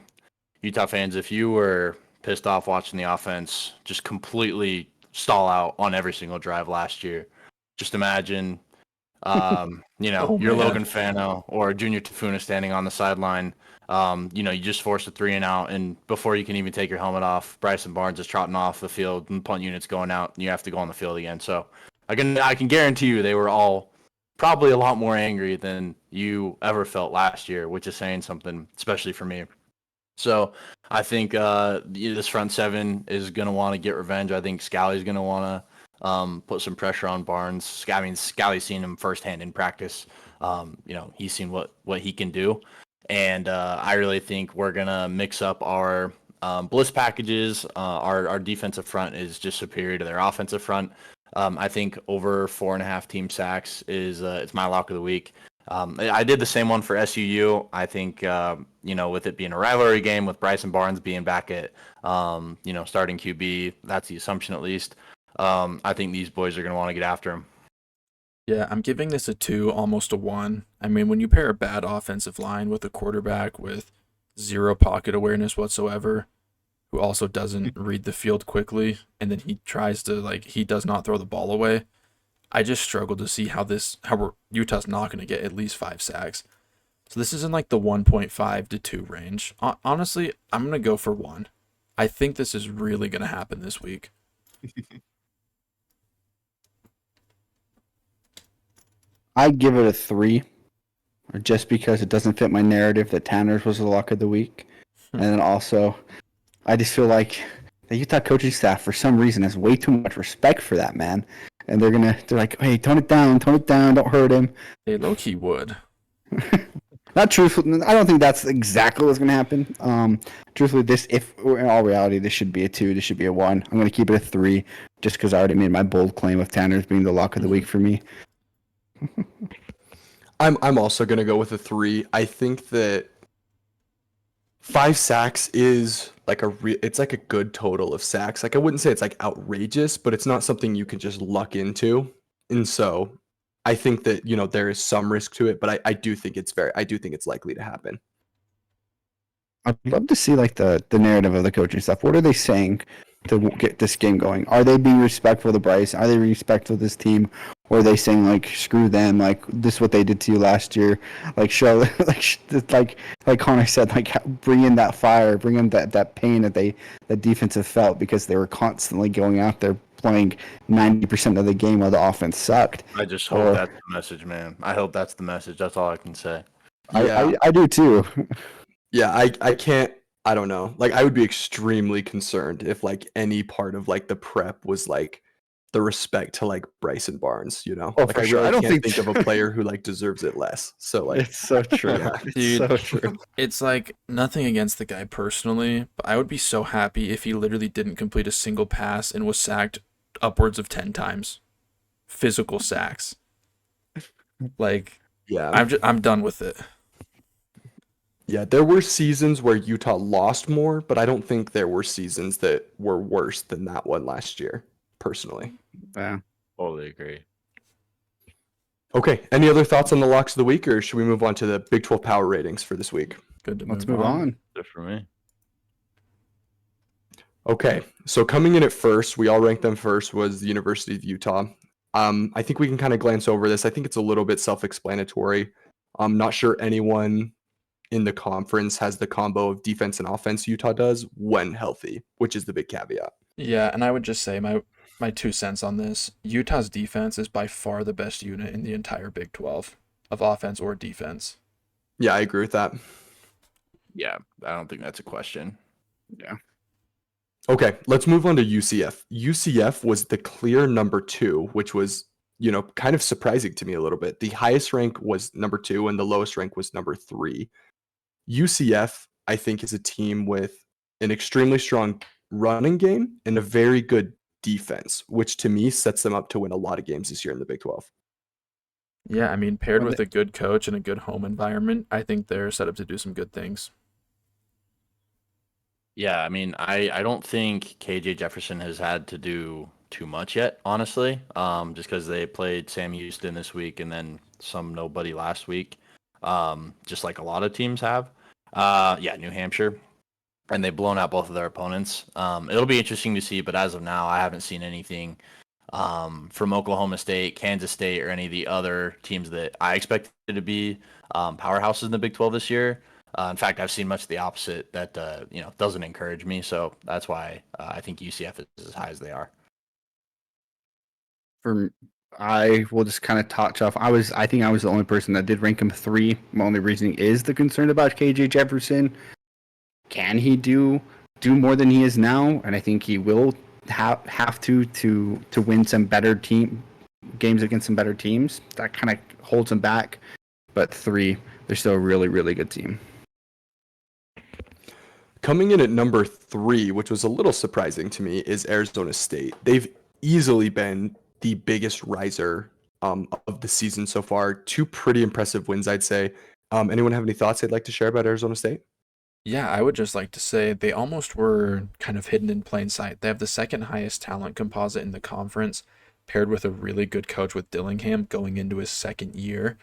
Utah fans, if you were pissed off watching the offense just completely stall out on every single drive last year, just imagine, you're Logan Fano or Junior Tafuna standing on the sideline. You just forced a 3 and out, and before you can even take your helmet off, Bryson Barnes is trotting off the field and punt units going out, and you have to go on the field again. So I can guarantee you they were all probably a lot more angry than you ever felt last year, which is saying something, especially for me. So I think this front seven is going to want to get revenge. I think Scally's going to want to put some pressure on Barnes. I mean, Scally's seen him firsthand in practice. He's seen what he can do. And I really think we're going to mix up our blitz packages. Our defensive front is just superior to their offensive front. I think over 4.5 team sacks is it's my lock of the week. I did the same one for SUU. I think, with it being a rivalry game, with Bryson Barnes being back at, starting QB, that's the assumption at least. I think these boys are going to want to get after him. Yeah, I'm giving this a 2, almost a 1. I mean, when you pair a bad offensive line with a quarterback with zero pocket awareness whatsoever, who also doesn't read the field quickly, and then he tries to, he does not throw the ball away, I just struggle to see how Utah's not going to get at least 5 sacks. So this is in like the 1.5 to 2 range. Honestly, I'm going to go for 1. I think this is really going to happen this week. I give it a 3, just because it doesn't fit my narrative that Tanner's was the lock of the week. And then also, I just feel like the Utah coaching staff, for some reason, has way too much respect for that man. And they're like, hey, tone it down, don't hurt him. They low-key would. Not truthfully, I don't think that's exactly what's going to happen. Truthfully, if in all reality, this should be a 2, this should be a 1. I'm going to keep it a 3, just because I already made my bold claim of Tanner's being the lock of the week for me. I'm also gonna go with a 3. I think that 5 sacks is like it's like a good total of sacks. Like I wouldn't say it's like outrageous, but it's not something you can just luck into. And so I think that, there is some risk to it, but I do think it's likely to happen. I'd love to see like the narrative of the coaching stuff. What are they saying to get this game going? Are they being respectful to Bryce? Are they being respectful to this team? Or are they saying like screw them? Like this is what they did to you last year. Like show like Connor said, like bring in that fire, bring in that pain that defense have felt because they were constantly going out there playing 90% of the game while the offense sucked. I just hope that's the message, man. I hope that's the message. That's all I can say. I do too. Yeah, I can't. I don't know. Like, I would be extremely concerned if like any part of like the prep was like the respect to like Bryson Barnes. Oh, like for I sure. really I don't can't think think of a player who like deserves it less. So like, it's so true. Yeah. It's Dude. so true. It's like nothing against the guy personally, but I would be so happy if he literally didn't complete a single pass and was sacked upwards of 10 times. Physical sacks. Like, yeah, I'm done with it. yeah. There were seasons where Utah lost more, but I don't think there were seasons that were worse than that one last year. Personally. Yeah. Totally agree. Okay. Any other thoughts on the locks of the week, or should we move on to the Big 12 power ratings for this week? Good to Let's move on. Good for me. Okay, so coming in at first, we all ranked them first, was the University of Utah. I think we can kind of glance over this. I think it's a little bit self-explanatory. I'm not sure anyone in the conference has the combo of defense and offense Utah does when healthy, which is the big caveat. Yeah, and I would just say my 2 cents on this. Utah's defense is by far the best unit in the entire Big 12 of offense or defense. Yeah, I agree with that. Yeah, I don't think that's a question. Yeah. Okay, let's move on to UCF. UCF was the clear number 2, which was, kind of surprising to me a little bit. The highest rank was number 2 and the lowest rank was number 3. UCF, I think, is a team with an extremely strong running game and a very good defense, which to me sets them up to win a lot of games this year in the Big 12. Yeah, I mean, paired with a good coach and a good home environment, I think they're set up to do some good things. Yeah, I mean, I don't think KJ Jefferson has had to do too much yet, honestly. Just because they played Sam Houston this week and then some nobody last week. Just like a lot of teams have. Yeah, New Hampshire. And they've blown out both of their opponents. It'll be interesting to see, but as of now, I haven't seen anything from Oklahoma State, Kansas State, or any of the other teams that I expected to be powerhouses in the Big 12 this year. In fact, I've seen much of the opposite that doesn't encourage me. So that's why I think UCF is as high as they are. I will just kind of touch off. I think I was the only person that did rank him 3. My only reasoning is the concern about KJ Jefferson. Can he do more than he is now? And I think he will have to win some better games against some better teams. That kind of holds him back. But 3, they're still a really, really good team. Coming in at number 3, which was a little surprising to me, is Arizona State. They've easily been the biggest riser of the season so far. 2 pretty impressive wins, I'd say. Anyone have any thoughts they'd like to share about Arizona State? Yeah, I would just like to say they almost were kind of hidden in plain sight. They have the second highest talent composite in the conference, paired with a really good coach with Dillingham going into his second year.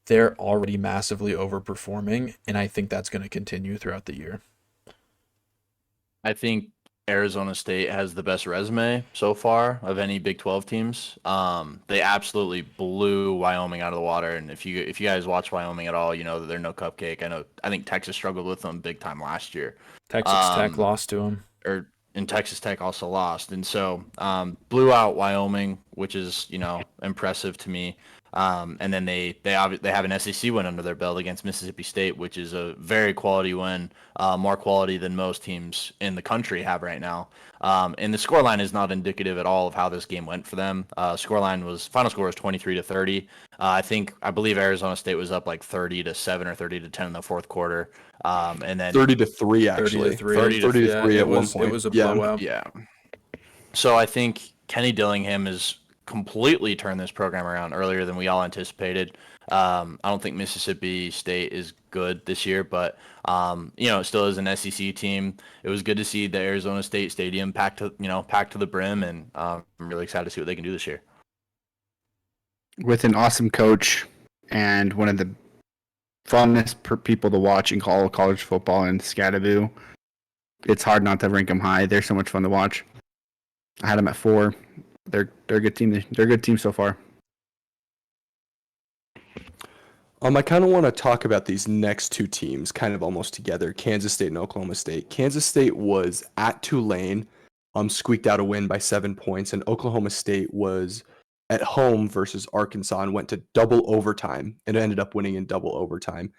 They're already massively overperforming, and I think that's going to continue throughout the year. I think Arizona State has the best resume so far of any Big 12 teams. They absolutely blew Wyoming out of the water, and if you guys watch Wyoming at all, you know that they're no cupcake. I think Texas struggled with them big time last year. Texas Tech Um, lost to him. or and Texas Tech also lost, and so blew out Wyoming, which is impressive to me. And then they have an SEC win under their belt against Mississippi State, which is a very quality win, more quality than most teams in the country have right now. And the scoreline is not indicative at all of how this game went for them. Final score was 23-30. I believe Arizona State was up like 30-7 or 30-10 in the fourth quarter. And then 30-3 30 actually. to 3. 30-3 Yeah, at one point. it was a Yeah. blowout. yeah. So I think Kenny Dillingham has completely turned this program around earlier than we all anticipated. I don't think Mississippi State is good this year, but it still is an SEC team. It was good to see the Arizona State Stadium packed to the brim, and I'm really excited to see what they can do this year. With an awesome coach and one of the funnest people to watch in college football in Scatterview, it's hard not to rank them high. They're so much fun to watch. I had them at 4. They're a good team. They're a good team so far. I kind of want to talk about these next two teams kind of almost together, Kansas State and Oklahoma State. Kansas State was at Tulane, squeaked out a win by 7 points, and Oklahoma State was at home versus Arkansas and went to double overtime and ended up winning in double overtime.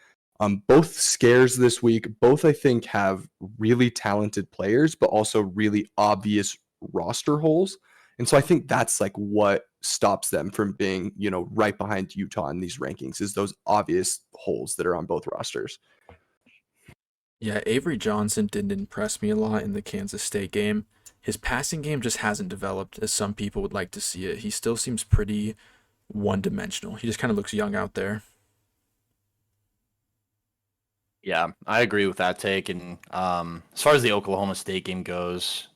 Both scares this week. Both, I think, have really talented players, but also really obvious roster holes. And so I think that's like what stops them from being, right behind Utah in these rankings is those obvious holes that are on both rosters. Yeah, Avery Johnson didn't impress me a lot in the Kansas State game. His passing game just hasn't developed as some people would like to see it. He still seems pretty one-dimensional. He just kind of looks young out there. Yeah, I agree with that take. And as far as the Oklahoma State game goes,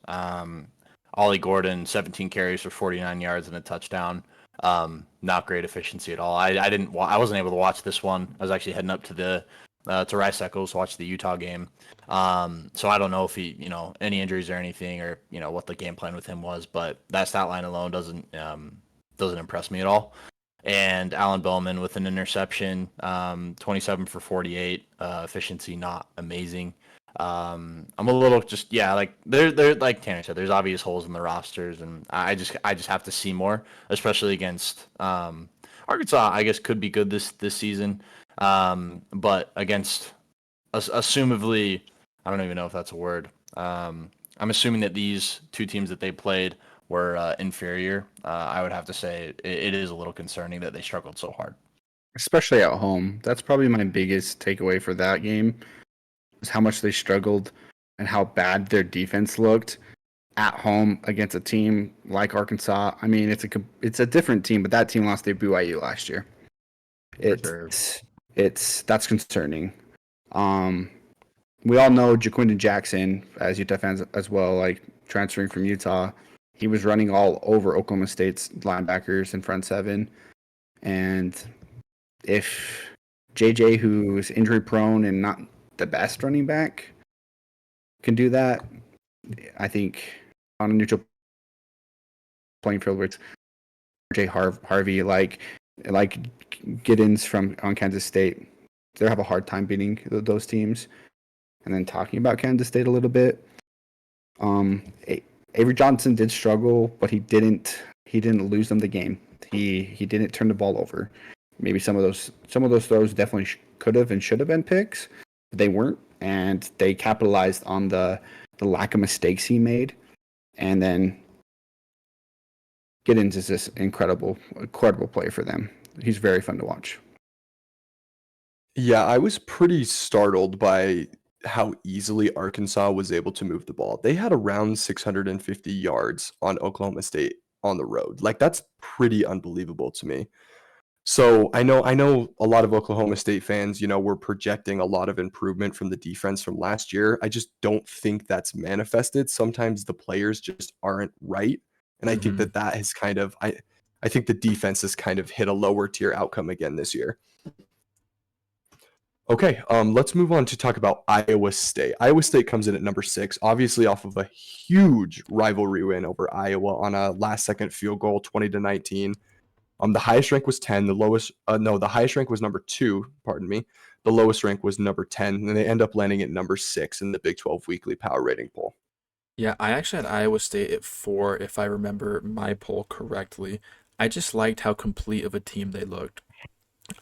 Ollie Gordon, 17 carries for 49 yards and a touchdown. Not great efficiency at all. I wasn't able to watch this one. I was actually heading up to Rice Eccles to watch the Utah game. So I don't know if he, any injuries or anything, or what the game plan with him was. But that stat line alone doesn't impress me at all. And Alan Bowman with an interception, 27 for 48, efficiency not amazing. I'm a little like they're like Tanner said, there's obvious holes in the rosters, and I just have to see more, especially against Arkansas. I guess could be good this season, but against assumably, I don't even know if that's a word. I'm assuming that these two teams that they played were inferior. I would have to say it is a little concerning that they struggled so hard, especially at home. That's probably my biggest takeaway for that game. Is how much they struggled and how bad their defense looked at home against a team like Arkansas. I mean, it's a different team, but that team lost to BYU last year. That's concerning. We all know Jaquindon Jackson as Utah fans as well, like transferring from Utah. He was running all over Oklahoma State's linebackers in front seven, and if JJ, who's injury prone and not the best running back, can do that, I think on a neutral playing field where it's J. Harvey, like Giddens on Kansas State, they'll have a hard time beating those teams. And then talking about Kansas State a little bit, Avery Johnson did struggle, but he didn't lose them the game. He didn't turn the ball over. Maybe some of those throws definitely could have and should have been picks. They weren't, and they capitalized on the lack of mistakes he made. And then Giddens is this incredible player for them. He's very fun to watch. Yeah, I was pretty startled by how easily Arkansas was able to move the ball. They had around 650 yards on Oklahoma State on the road. Like, that's pretty unbelievable to me. So I know a lot of Oklahoma State fans, were projecting a lot of improvement from the defense from last year. I just don't think that's manifested. Sometimes the players just aren't right. And I think that has kind of, I think the defense has kind of hit a lower tier outcome again this year. Okay, let's move on to talk about Iowa State. Iowa State comes in at number 6, obviously off of a huge rivalry win over Iowa on a last-second field goal, 20-19. The highest rank was 10. The highest rank was number 2. Pardon me. The lowest rank was number 10, and they end up landing at number 6 in the Big 12 Weekly Power Rating poll. Yeah, I actually had Iowa State at 4, if I remember my poll correctly. I just liked how complete of a team they looked.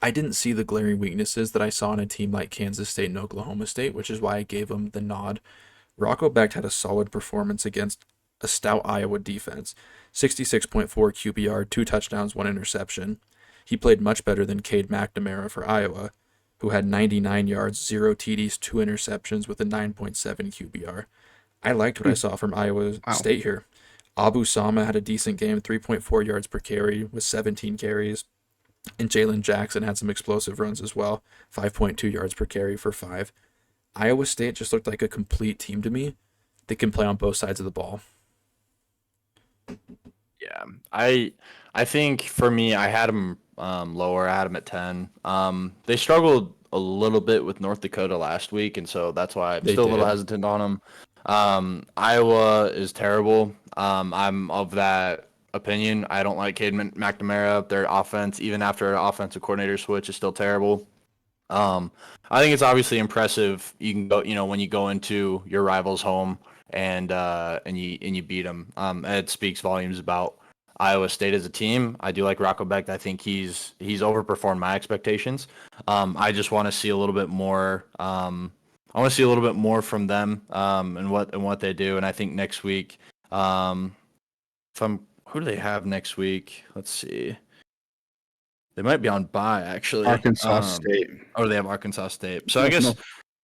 I didn't see the glaring weaknesses that I saw in a team like Kansas State and Oklahoma State, which is why I gave them the nod. Rocco Becht had a solid performance against a stout Iowa defense. 66.4 QBR, 2 touchdowns, 1 interception. He played much better than Cade McNamara for Iowa, who had 99 yards, 0 TDs, 2 interceptions with a 9.7 QBR. I liked what I saw from Iowa Wow. State here. Abu Sama had a decent game, 3.4 yards per carry with 17 carries. And Jalen Jackson had some explosive runs as well, 5.2 yards per carry for 5. Iowa State just looked like a complete team to me. They can play on both sides of the ball. Yeah, I think for me, I had them lower. I had them at 10. They struggled a little bit with North Dakota last week, and so that's why I'm They still a little did. hesitant on them. Iowa is terrible. I'm of that opinion. I don't like Cade McNamara. Their offense, even after an offensive coordinator switch, is still terrible. I think it's obviously impressive. You can go, when you go into your rival's home and you beat them. It speaks volumes about Iowa State as a team. I do like Rocco Becht. I think he's overperformed my expectations. I just want to see a little bit more. I want to see a little bit more from them and what they do. And I think next week, who do they have next week? Let's see. They might be on bye actually. Arkansas State. Oh, they have Arkansas State. So I No, guess no,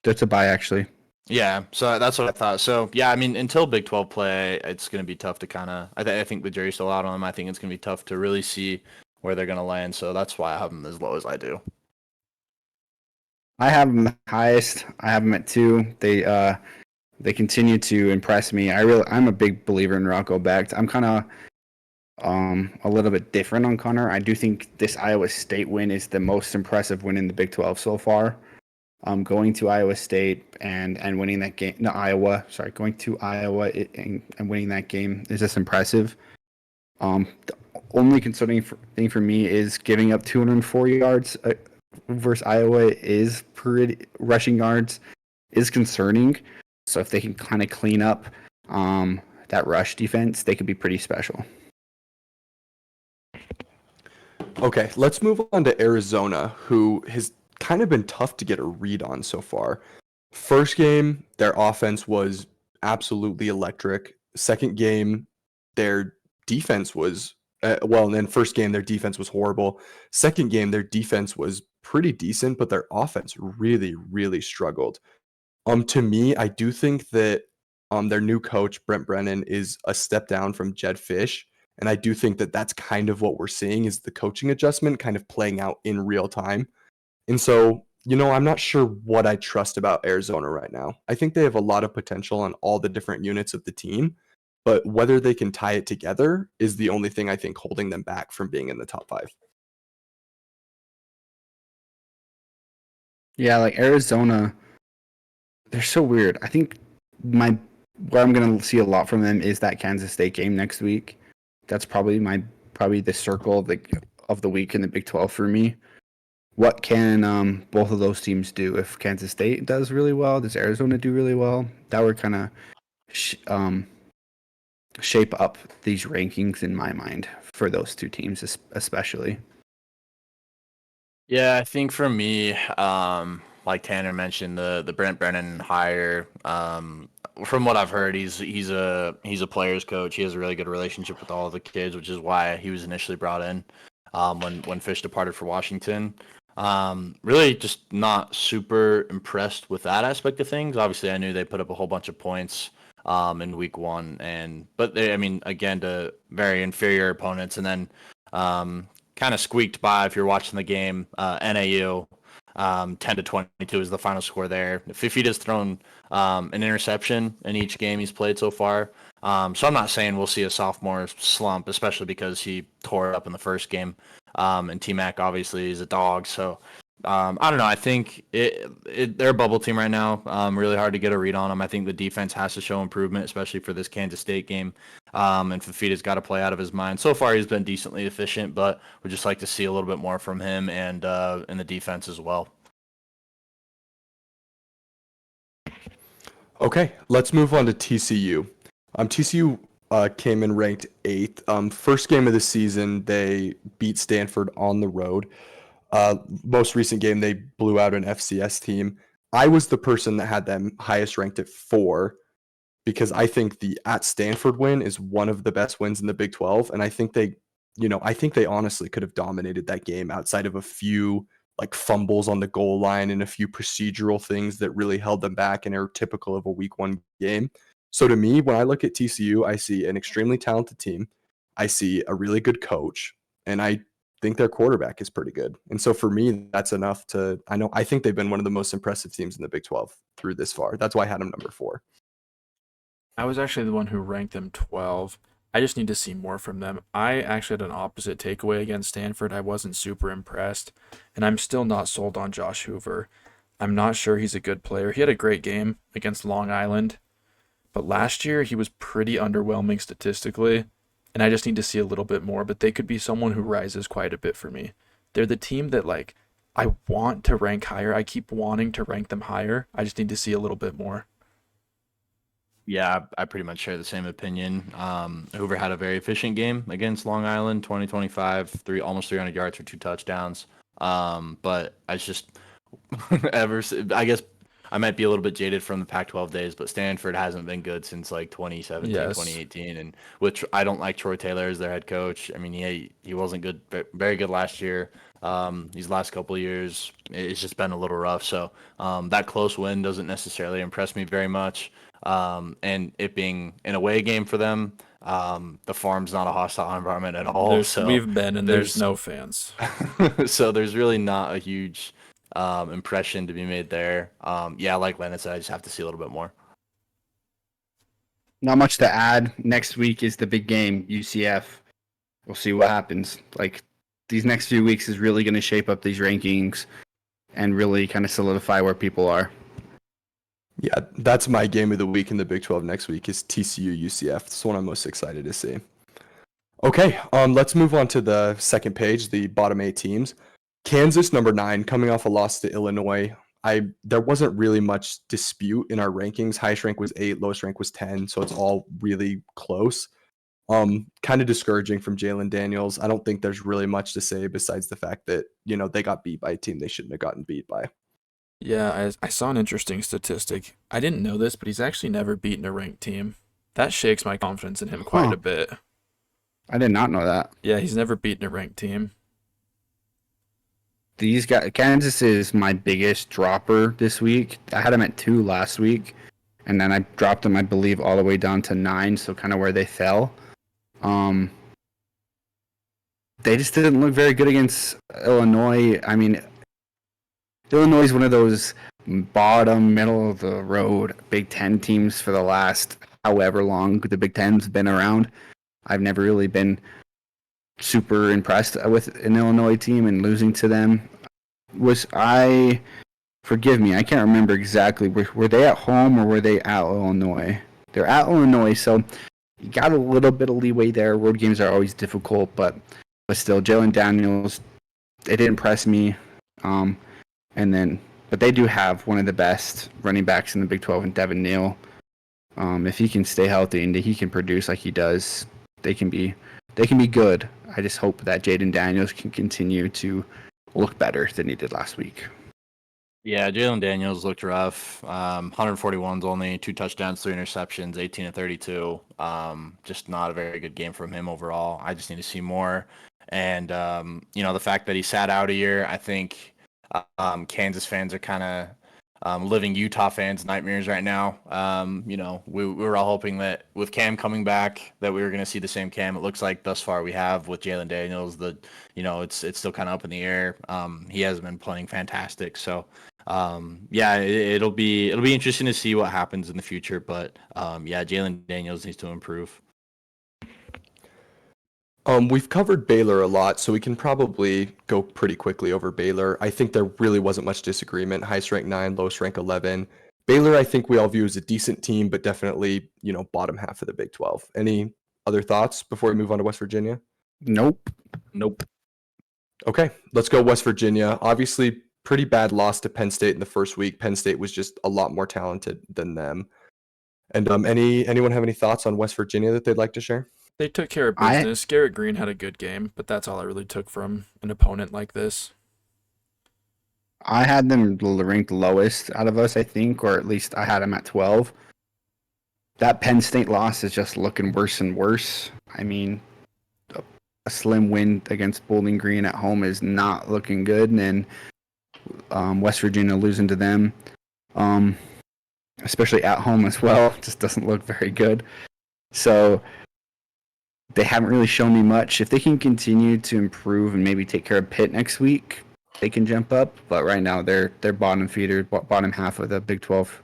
that's a bye actually. yeah. So that's what I thought. So yeah, I mean, until Big 12 play, it's going to be tough to kind of. I think the jury's still out on them. I think it's going to be tough to really see where they're going to land. So that's why I have them as low as I do. I have them the highest. I have them at 2. They continue to impress me. I'm a big believer in Rocco Becht. I'm kind of a little bit different on Connor. I do think this Iowa State win is the most impressive win in the Big 12 so far. Going to Iowa State and winning that game. No, Iowa. Sorry, going to Iowa and winning that game is just impressive. The only concerning thing for me is giving up 204 yards versus Iowa is pretty rushing yards is concerning. So if they can kind of clean up that rush defense, they could be pretty special. Okay, let's move on to Arizona, who has kind of been tough to get a read on so far. First game, their offense was absolutely electric. Second game, their defense was and then first game their defense was horrible. Second game, their defense was pretty decent, but their offense really, really struggled. To me, I do think that their new coach Brent Brennan is a step down from Jed Fish, and I do think that that's kind of what we're seeing is the coaching adjustment kind of playing out in real time. And so, I'm not sure what I trust about Arizona right now. I think they have a lot of potential on all the different units of the team, but whether they can tie it together is the only thing I think holding them back from being in the top 5. Yeah, like Arizona, they're so weird. I think where I'm gonna see a lot from them is that Kansas State game next week. That's probably the circle of the week in the Big 12 for me. What can both of those teams do? If Kansas State does really well, does Arizona do really well? That would kind of shape up these rankings in my mind for those two teams, especially. Yeah, I think for me, like Tanner mentioned, the Brent Brennan hire. From what I've heard, he's a player's coach. He has a really good relationship with all of the kids, which is why he was initially brought in when Fish departed for Washington. Really just not super impressed with that aspect of things. Obviously, I knew they put up a whole bunch of points in week 1, but they, I mean, again, to very inferior opponents, and then kind of squeaked by if you're watching the game. NAU 10-22 is the final score there. If he'd has thrown an interception in each game he's played so far. So I'm not saying we'll see a sophomore slump, especially because he tore it up in the first game. And T-Mac obviously is a dog. So I don't know. I think they're a bubble team right now. Really hard to get a read on them. I think the defense has to show improvement, especially for this Kansas State game. And Fafita's got to play out of his mind. So far, he's been decently efficient, but we'd just like to see a little bit more from him and in the defense as well. Okay, let's move on to TCU. TCU came in ranked 8th. First game of the season, they beat Stanford on the road. Most recent game, they blew out an FCS team. I was the person that had them highest ranked at 4 because I think the at Stanford win is one of the best wins in the Big 12, and I think they honestly could have dominated that game outside of a few like fumbles on the goal line and a few procedural things that really held them back and are typical of a week 1 game. So to me, when I look at TCU, I see an extremely talented team. I see a really good coach, and I think their quarterback is pretty good. And so for me, that's enough I think they've been one of the most impressive teams in the Big 12 through this far. That's why I had them number 4. I was actually the one who ranked them 12. I just need to see more from them. I actually had an opposite takeaway against Stanford. I wasn't super impressed, and I'm still not sold on Josh Hoover. I'm not sure he's a good player. He had a great game against Long Island, but last year he was pretty underwhelming statistically, and I just need to see a little bit more, but they could be someone who rises quite a bit for me. They're the team that I want to rank higher. I keep wanting to rank them higher. I just need to see a little bit more. Yeah, I pretty much share the same opinion. Hoover had a very efficient game against Long Island, 2025, almost 300 yards for 2 touchdowns. But I just I guess I might be a little bit jaded from the Pac-12 days, but Stanford hasn't been good since like 2017, Yes. 2018, and which I don't like Troy Taylor as their head coach. I mean, he wasn't good, very good last year. These last couple of years, it's just been a little rough. So that close win doesn't necessarily impress me very much. And it being an away game for them, the farm's not a hostile environment at all. We've been, and there's no fans. So there's really not a huge impression to be made there. Yeah, like Lennon said, I just have to see a little bit more. Not much to add. Next week is the big game, UCF. We'll see what happens. Like, these next few weeks is really going to shape up these rankings and really kind of solidify where people are. Yeah, that's my game of the week in the Big 12 next week is TCU UCF. It's the one I'm most excited to see. Okay, let's move on to the second page, the bottom 8 teams. Kansas, number 9, coming off a loss to Illinois. There wasn't really much dispute in our rankings. Highest rank was 8, lowest rank was 10, so it's all really close. Kind of discouraging from Jalen Daniels. I don't think there's really much to say besides the fact that, they got beat by a team they shouldn't have gotten beat by. Yeah, I saw an interesting statistic. I didn't know this, but he's actually never beaten a ranked team. That shakes my confidence in him quite a bit. I did not know that. Yeah, he's never beaten a ranked team. These guys, Kansas is my biggest dropper this week. I had them at 2 last week, and then I dropped them, I believe, all the way down to 9, so kind of where they fell. They just didn't look very good against Illinois. I mean, Illinois is one of those bottom, middle of the road Big Ten teams for the last however long the Big Ten's been around. I've never really been super impressed with an Illinois team, and losing to them forgive me, I can't remember exactly. Were they at home or were they at Illinois? They're at Illinois, so you got a little bit of leeway there. Road games are always difficult, but still, Jalen Daniels, it didn't impress me. But they do have one of the best running backs in the Big 12 in Devin Neal. If he can stay healthy and he can produce like he does, they can be good. I just hope that Jaden Daniels can continue to look better than he did last week. Yeah, Jalen Daniels looked rough. 141s only, 2 touchdowns, 3 interceptions, 18 to 32. Just not a very good game from him overall. I just need to see more. And, the fact that he sat out a year, I think Kansas fans are kind of living Utah fans' nightmares right now. We were all hoping that with Cam coming back that we were going to see the same Cam. It looks like thus far we have with Jalen Daniels. It's still kind of up in the air. He hasn't been playing fantastic. So, it'll be interesting to see what happens in the future. But Jalen Daniels needs to improve. We've covered Baylor a lot, so we can probably go pretty quickly over Baylor. I think there really wasn't much disagreement. Highest rank 9, lowest rank 11. Baylor, I think we all view as a decent team, but definitely, bottom half of the Big 12. Any other thoughts before we move on to West Virginia? Nope. Nope. Okay, let's go West Virginia. Obviously, pretty bad loss to Penn State in the first week. Penn State was just a lot more talented than them. And anyone have any thoughts on West Virginia that they'd like to share? They took care of I business. Garrett Green had a good game, but that's all I really took from an opponent like this. I had them ranked lowest out of us, I think, or at least I had them at 12. That Penn State loss is just looking worse and worse. I mean, a slim win against Bowling Green at home is not looking good, and West Virginia losing to them, especially at home as well, just doesn't look very good. So they haven't really shown me much. If they can continue to improve and maybe take care of Pitt next week, they can jump up. But right now they're bottom feeder, bottom half of the Big 12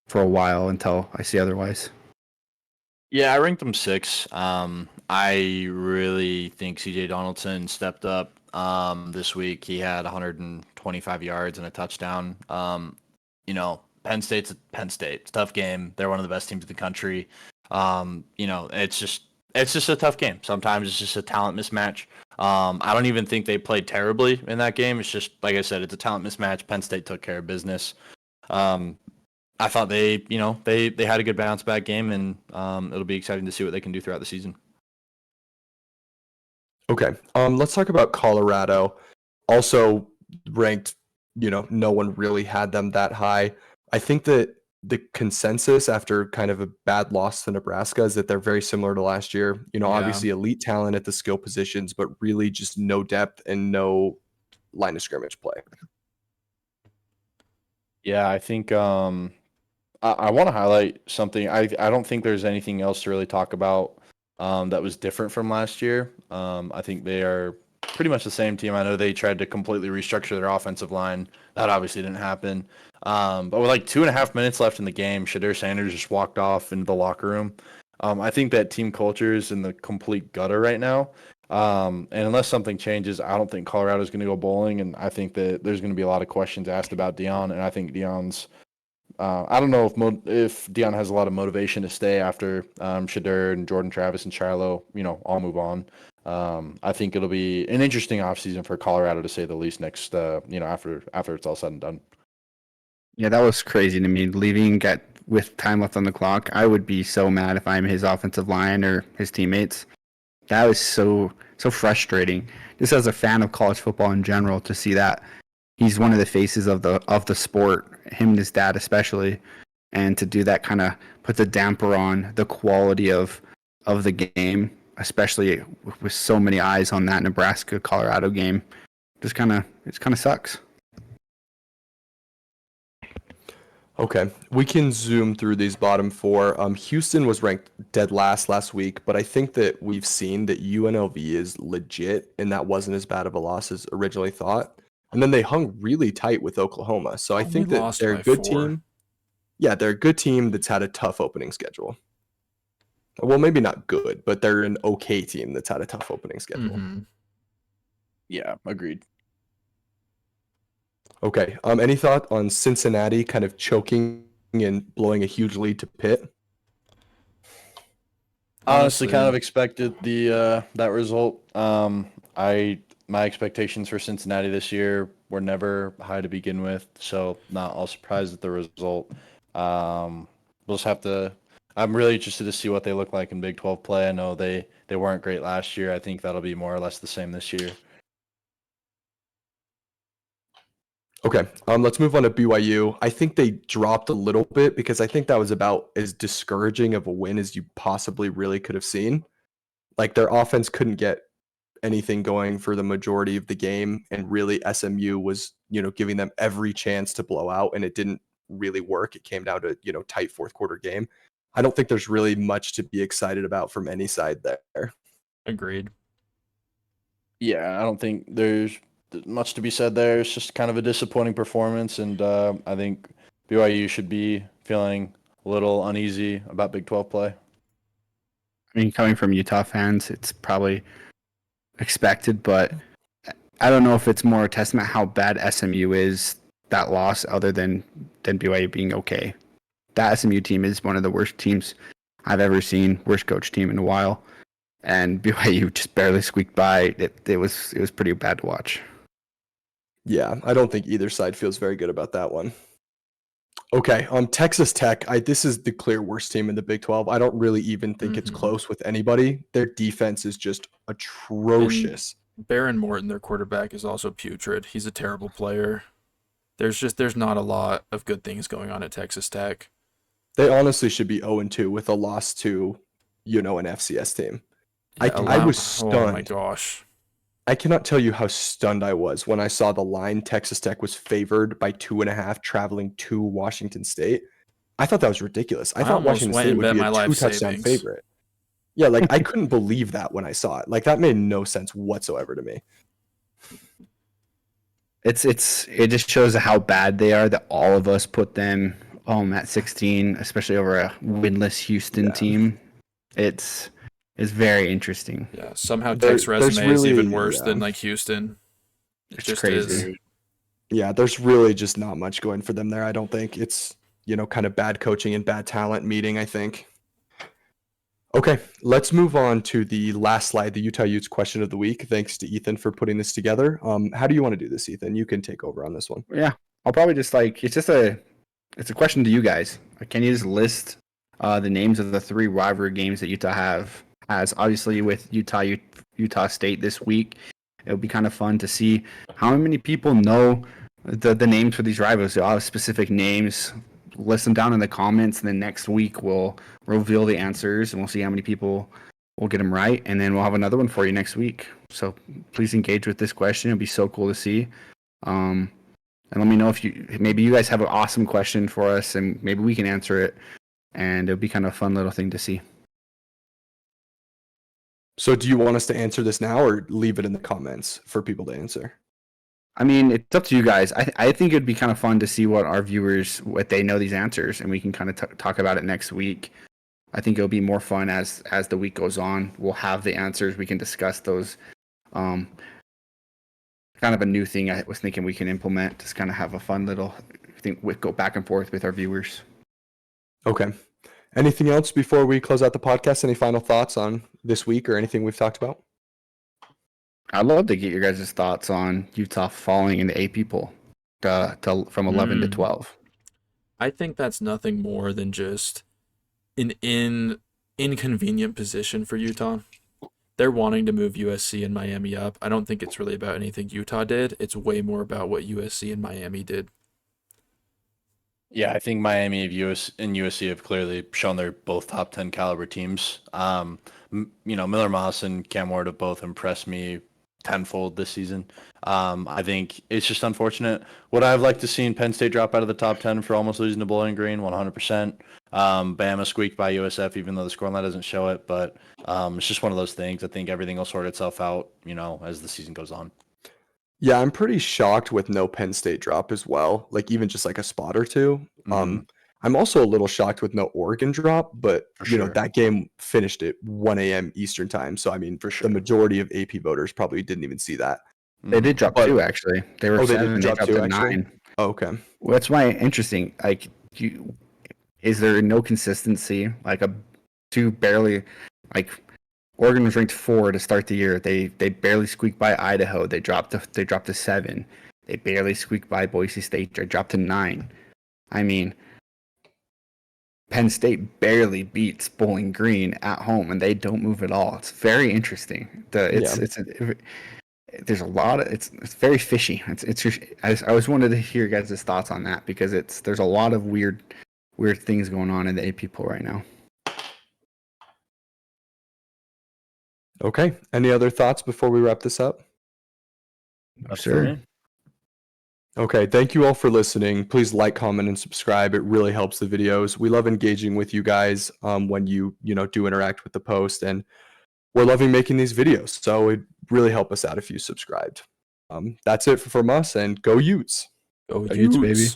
for a while until I see otherwise. Yeah, I ranked them 6. I really think CJ Donaldson stepped up this week. He had 125 yards and a touchdown. Penn State's Penn State. It's a tough game. They're one of the best teams in the country. It's just a tough game. Sometimes it's just a talent mismatch. I don't even think they played terribly in that game. It's just, like I said, it's a talent mismatch. Penn State took care of business. I thought they had a good bounce back game, and it'll be exciting to see what they can do throughout the season. Okay. Let's talk about Colorado. Also ranked, no one really had them that high. I think that the consensus after kind of a bad loss to Nebraska is that they're very similar to last year. Obviously elite talent at the skill positions, but really just no depth and no line of scrimmage play. Yeah, I think I want to highlight something. I don't think there's anything else to really talk about that was different from last year. I think they are pretty much the same team. I know they tried to completely restructure their offensive line. That obviously didn't happen. But with like 2.5 minutes left in the game, Shadur Sanders just walked off into the locker room. I think that team culture is in the complete gutter right now. And unless something changes, I don't think Colorado is going to go bowling. And I think that there's going to be a lot of questions asked about Dion. And I think Dion's I don't know if Dion has a lot of motivation to stay after Shadur and Jordan Travis and Shiloh, all move on. I think it'll be an interesting offseason for Colorado to say the least next, after it's all said and done. Yeah, that was crazy to me. Leaving with time left on the clock, I would be so mad if I'm his offensive line or his teammates. That was so frustrating. Just as a fan of college football in general, to see that he's one of the faces of the sport, him and his dad especially, and to do that kind of puts a damper on the quality of the game, especially with so many eyes on that Nebraska Colorado game. It kind of sucks. Okay, we can zoom through these bottom 4. Houston was ranked dead last week, but I think that we've seen that UNLV is legit, and that wasn't as bad of a loss as originally thought. And then they hung really tight with Oklahoma, so I think that they're a good team. Yeah, they're a good team that's had a tough opening schedule. Well, maybe not good, but they're an okay team that's had a tough opening schedule. Mm-hmm. Yeah, agreed. Okay. Any thought on Cincinnati kind of choking and blowing a huge lead to Pitt? Honestly, kind of expected that result. My expectations for Cincinnati this year were never high to begin with, so not all surprised at the result. We'll just have to. I'm really interested to see what they look like in Big 12 play. I know they weren't great last year. I think that'll be more or less the same this year. Okay, let's move on to BYU. I think they dropped a little bit because I think that was about as discouraging of a win as you possibly really could have seen. Like their offense couldn't get anything going for the majority of the game, and really SMU was, giving them every chance to blow out, and it didn't really work. It came down to, tight fourth quarter game. I don't think there's really much to be excited about from any side there. Agreed. Yeah, I don't think there's much to be said there. It's just kind of a disappointing performance, and I think BYU should be feeling a little uneasy about Big 12 play. I mean, coming from Utah fans, it's probably expected, but I don't know if it's more a testament how bad SMU is, that loss, other than BYU being okay. That SMU team is one of the worst teams I've ever seen, worst coach team in a while, and BYU just barely squeaked by. It was pretty bad to watch. Yeah, I don't think either side feels very good about that one. Okay, Texas Tech, this is the clear worst team in the Big 12. I don't really even think it's close with anybody. Their defense is just atrocious. Baron Morton, their quarterback, is also putrid. He's a terrible player. There's not a lot of good things going on at Texas Tech. They honestly should be 0-2 with a loss to, an FCS team. Yeah, I was stunned. Oh my gosh. I cannot tell you how stunned I was when I saw the line Texas Tech was favored by 2.5 traveling to Washington State. I thought that was ridiculous. I thought Washington State would be a 2-touchdown favorite. Yeah, I couldn't believe that when I saw it. That made no sense whatsoever to me. It just shows how bad they are that all of us put them at 16, especially over a winless Houston team. It's very interesting. Yeah, somehow Tech's resume is even worse than Houston. It's just crazy. Is. Yeah, there's really just not much going for them there. I don't think it's kind of bad coaching and bad talent meeting, I think. Okay, let's move on to the last slide, the Utah Utes question of the week. Thanks to Ethan for putting this together. How do you want to do this, Ethan? You can take over on this one. Yeah, I'll probably just it's a question to you guys. Can you just list the names of the 3 rivalry games that Utah has? Obviously, with Utah State this week, it would be kind of fun to see how many people know the names for these rivals. They'll have specific names. List them down in the comments, and then next week we'll reveal the answers, and we'll see how many people will get them right, and then we'll have another one for you next week. So please engage with this question. It'll be so cool to see. And let me know if maybe you guys have an awesome question for us, and maybe we can answer it, and it'll be kind of a fun little thing to see. So do you want us to answer this now or leave it in the comments for people to answer? I mean, it's up to you guys. I think it'd be kind of fun to see what our viewers, what they know these answers, and we can kind of talk about it next week. I think it'll be more fun as the week goes on. We'll have the answers. We can discuss those. Kind of a new thing I was thinking we can implement. Just kind of have a fun little thing. Go back and forth with our viewers. Okay. Anything else before we close out the podcast? Any final thoughts on this week or anything we've talked about? I'd love to get your guys' thoughts on Utah falling in the AP poll from 11 to 12. I think that's nothing more than just an inconvenient position for Utah. They're wanting to move USC and Miami up. I don't think it's really about anything Utah did. It's way more about what USC and Miami did. Yeah, I think Miami and USC have clearly shown they're both top 10 caliber teams. Miller Moss and Cam Ward have both impressed me tenfold this season. I think it's just unfortunate. Would I have liked to seen Penn State drop out of the top 10 for almost losing to Bowling Green? 100%. Bama squeaked by USF, even though the scoreline doesn't show it. But it's just one of those things. I think everything will sort itself out, as the season goes on. Yeah, I'm pretty shocked with no Penn State drop as well. Even just a spot or two. Mm-hmm. I'm also a little shocked with no Oregon drop, but sure. that game finished at 1 a.m. Eastern time. So the majority of AP voters probably didn't even see that. They did drop 2 actually. They were 7. They dropped 2 9. Oh, okay. Well, that's why interesting. Is there no consistency? Oregon was ranked 4 to start the year. They barely squeaked by Idaho. They dropped to 7. They barely squeaked by Boise State. They dropped to 9. I mean, Penn State barely beats Bowling Green at home, and they don't move at all. It's very interesting. There's a lot of it's very fishy. I always wanted to hear your guys' thoughts on that because there's a lot of weird things going on in the AP poll right now. Okay. Any other thoughts before we wrap this up? Sure. Okay, thank you all for listening. Please like, comment, and subscribe. It really helps the videos. We love engaging with you guys when you do interact with the post, and we're loving making these videos. So it really help us out if you subscribed. That's it from us, and go Utes. Go Utes, baby.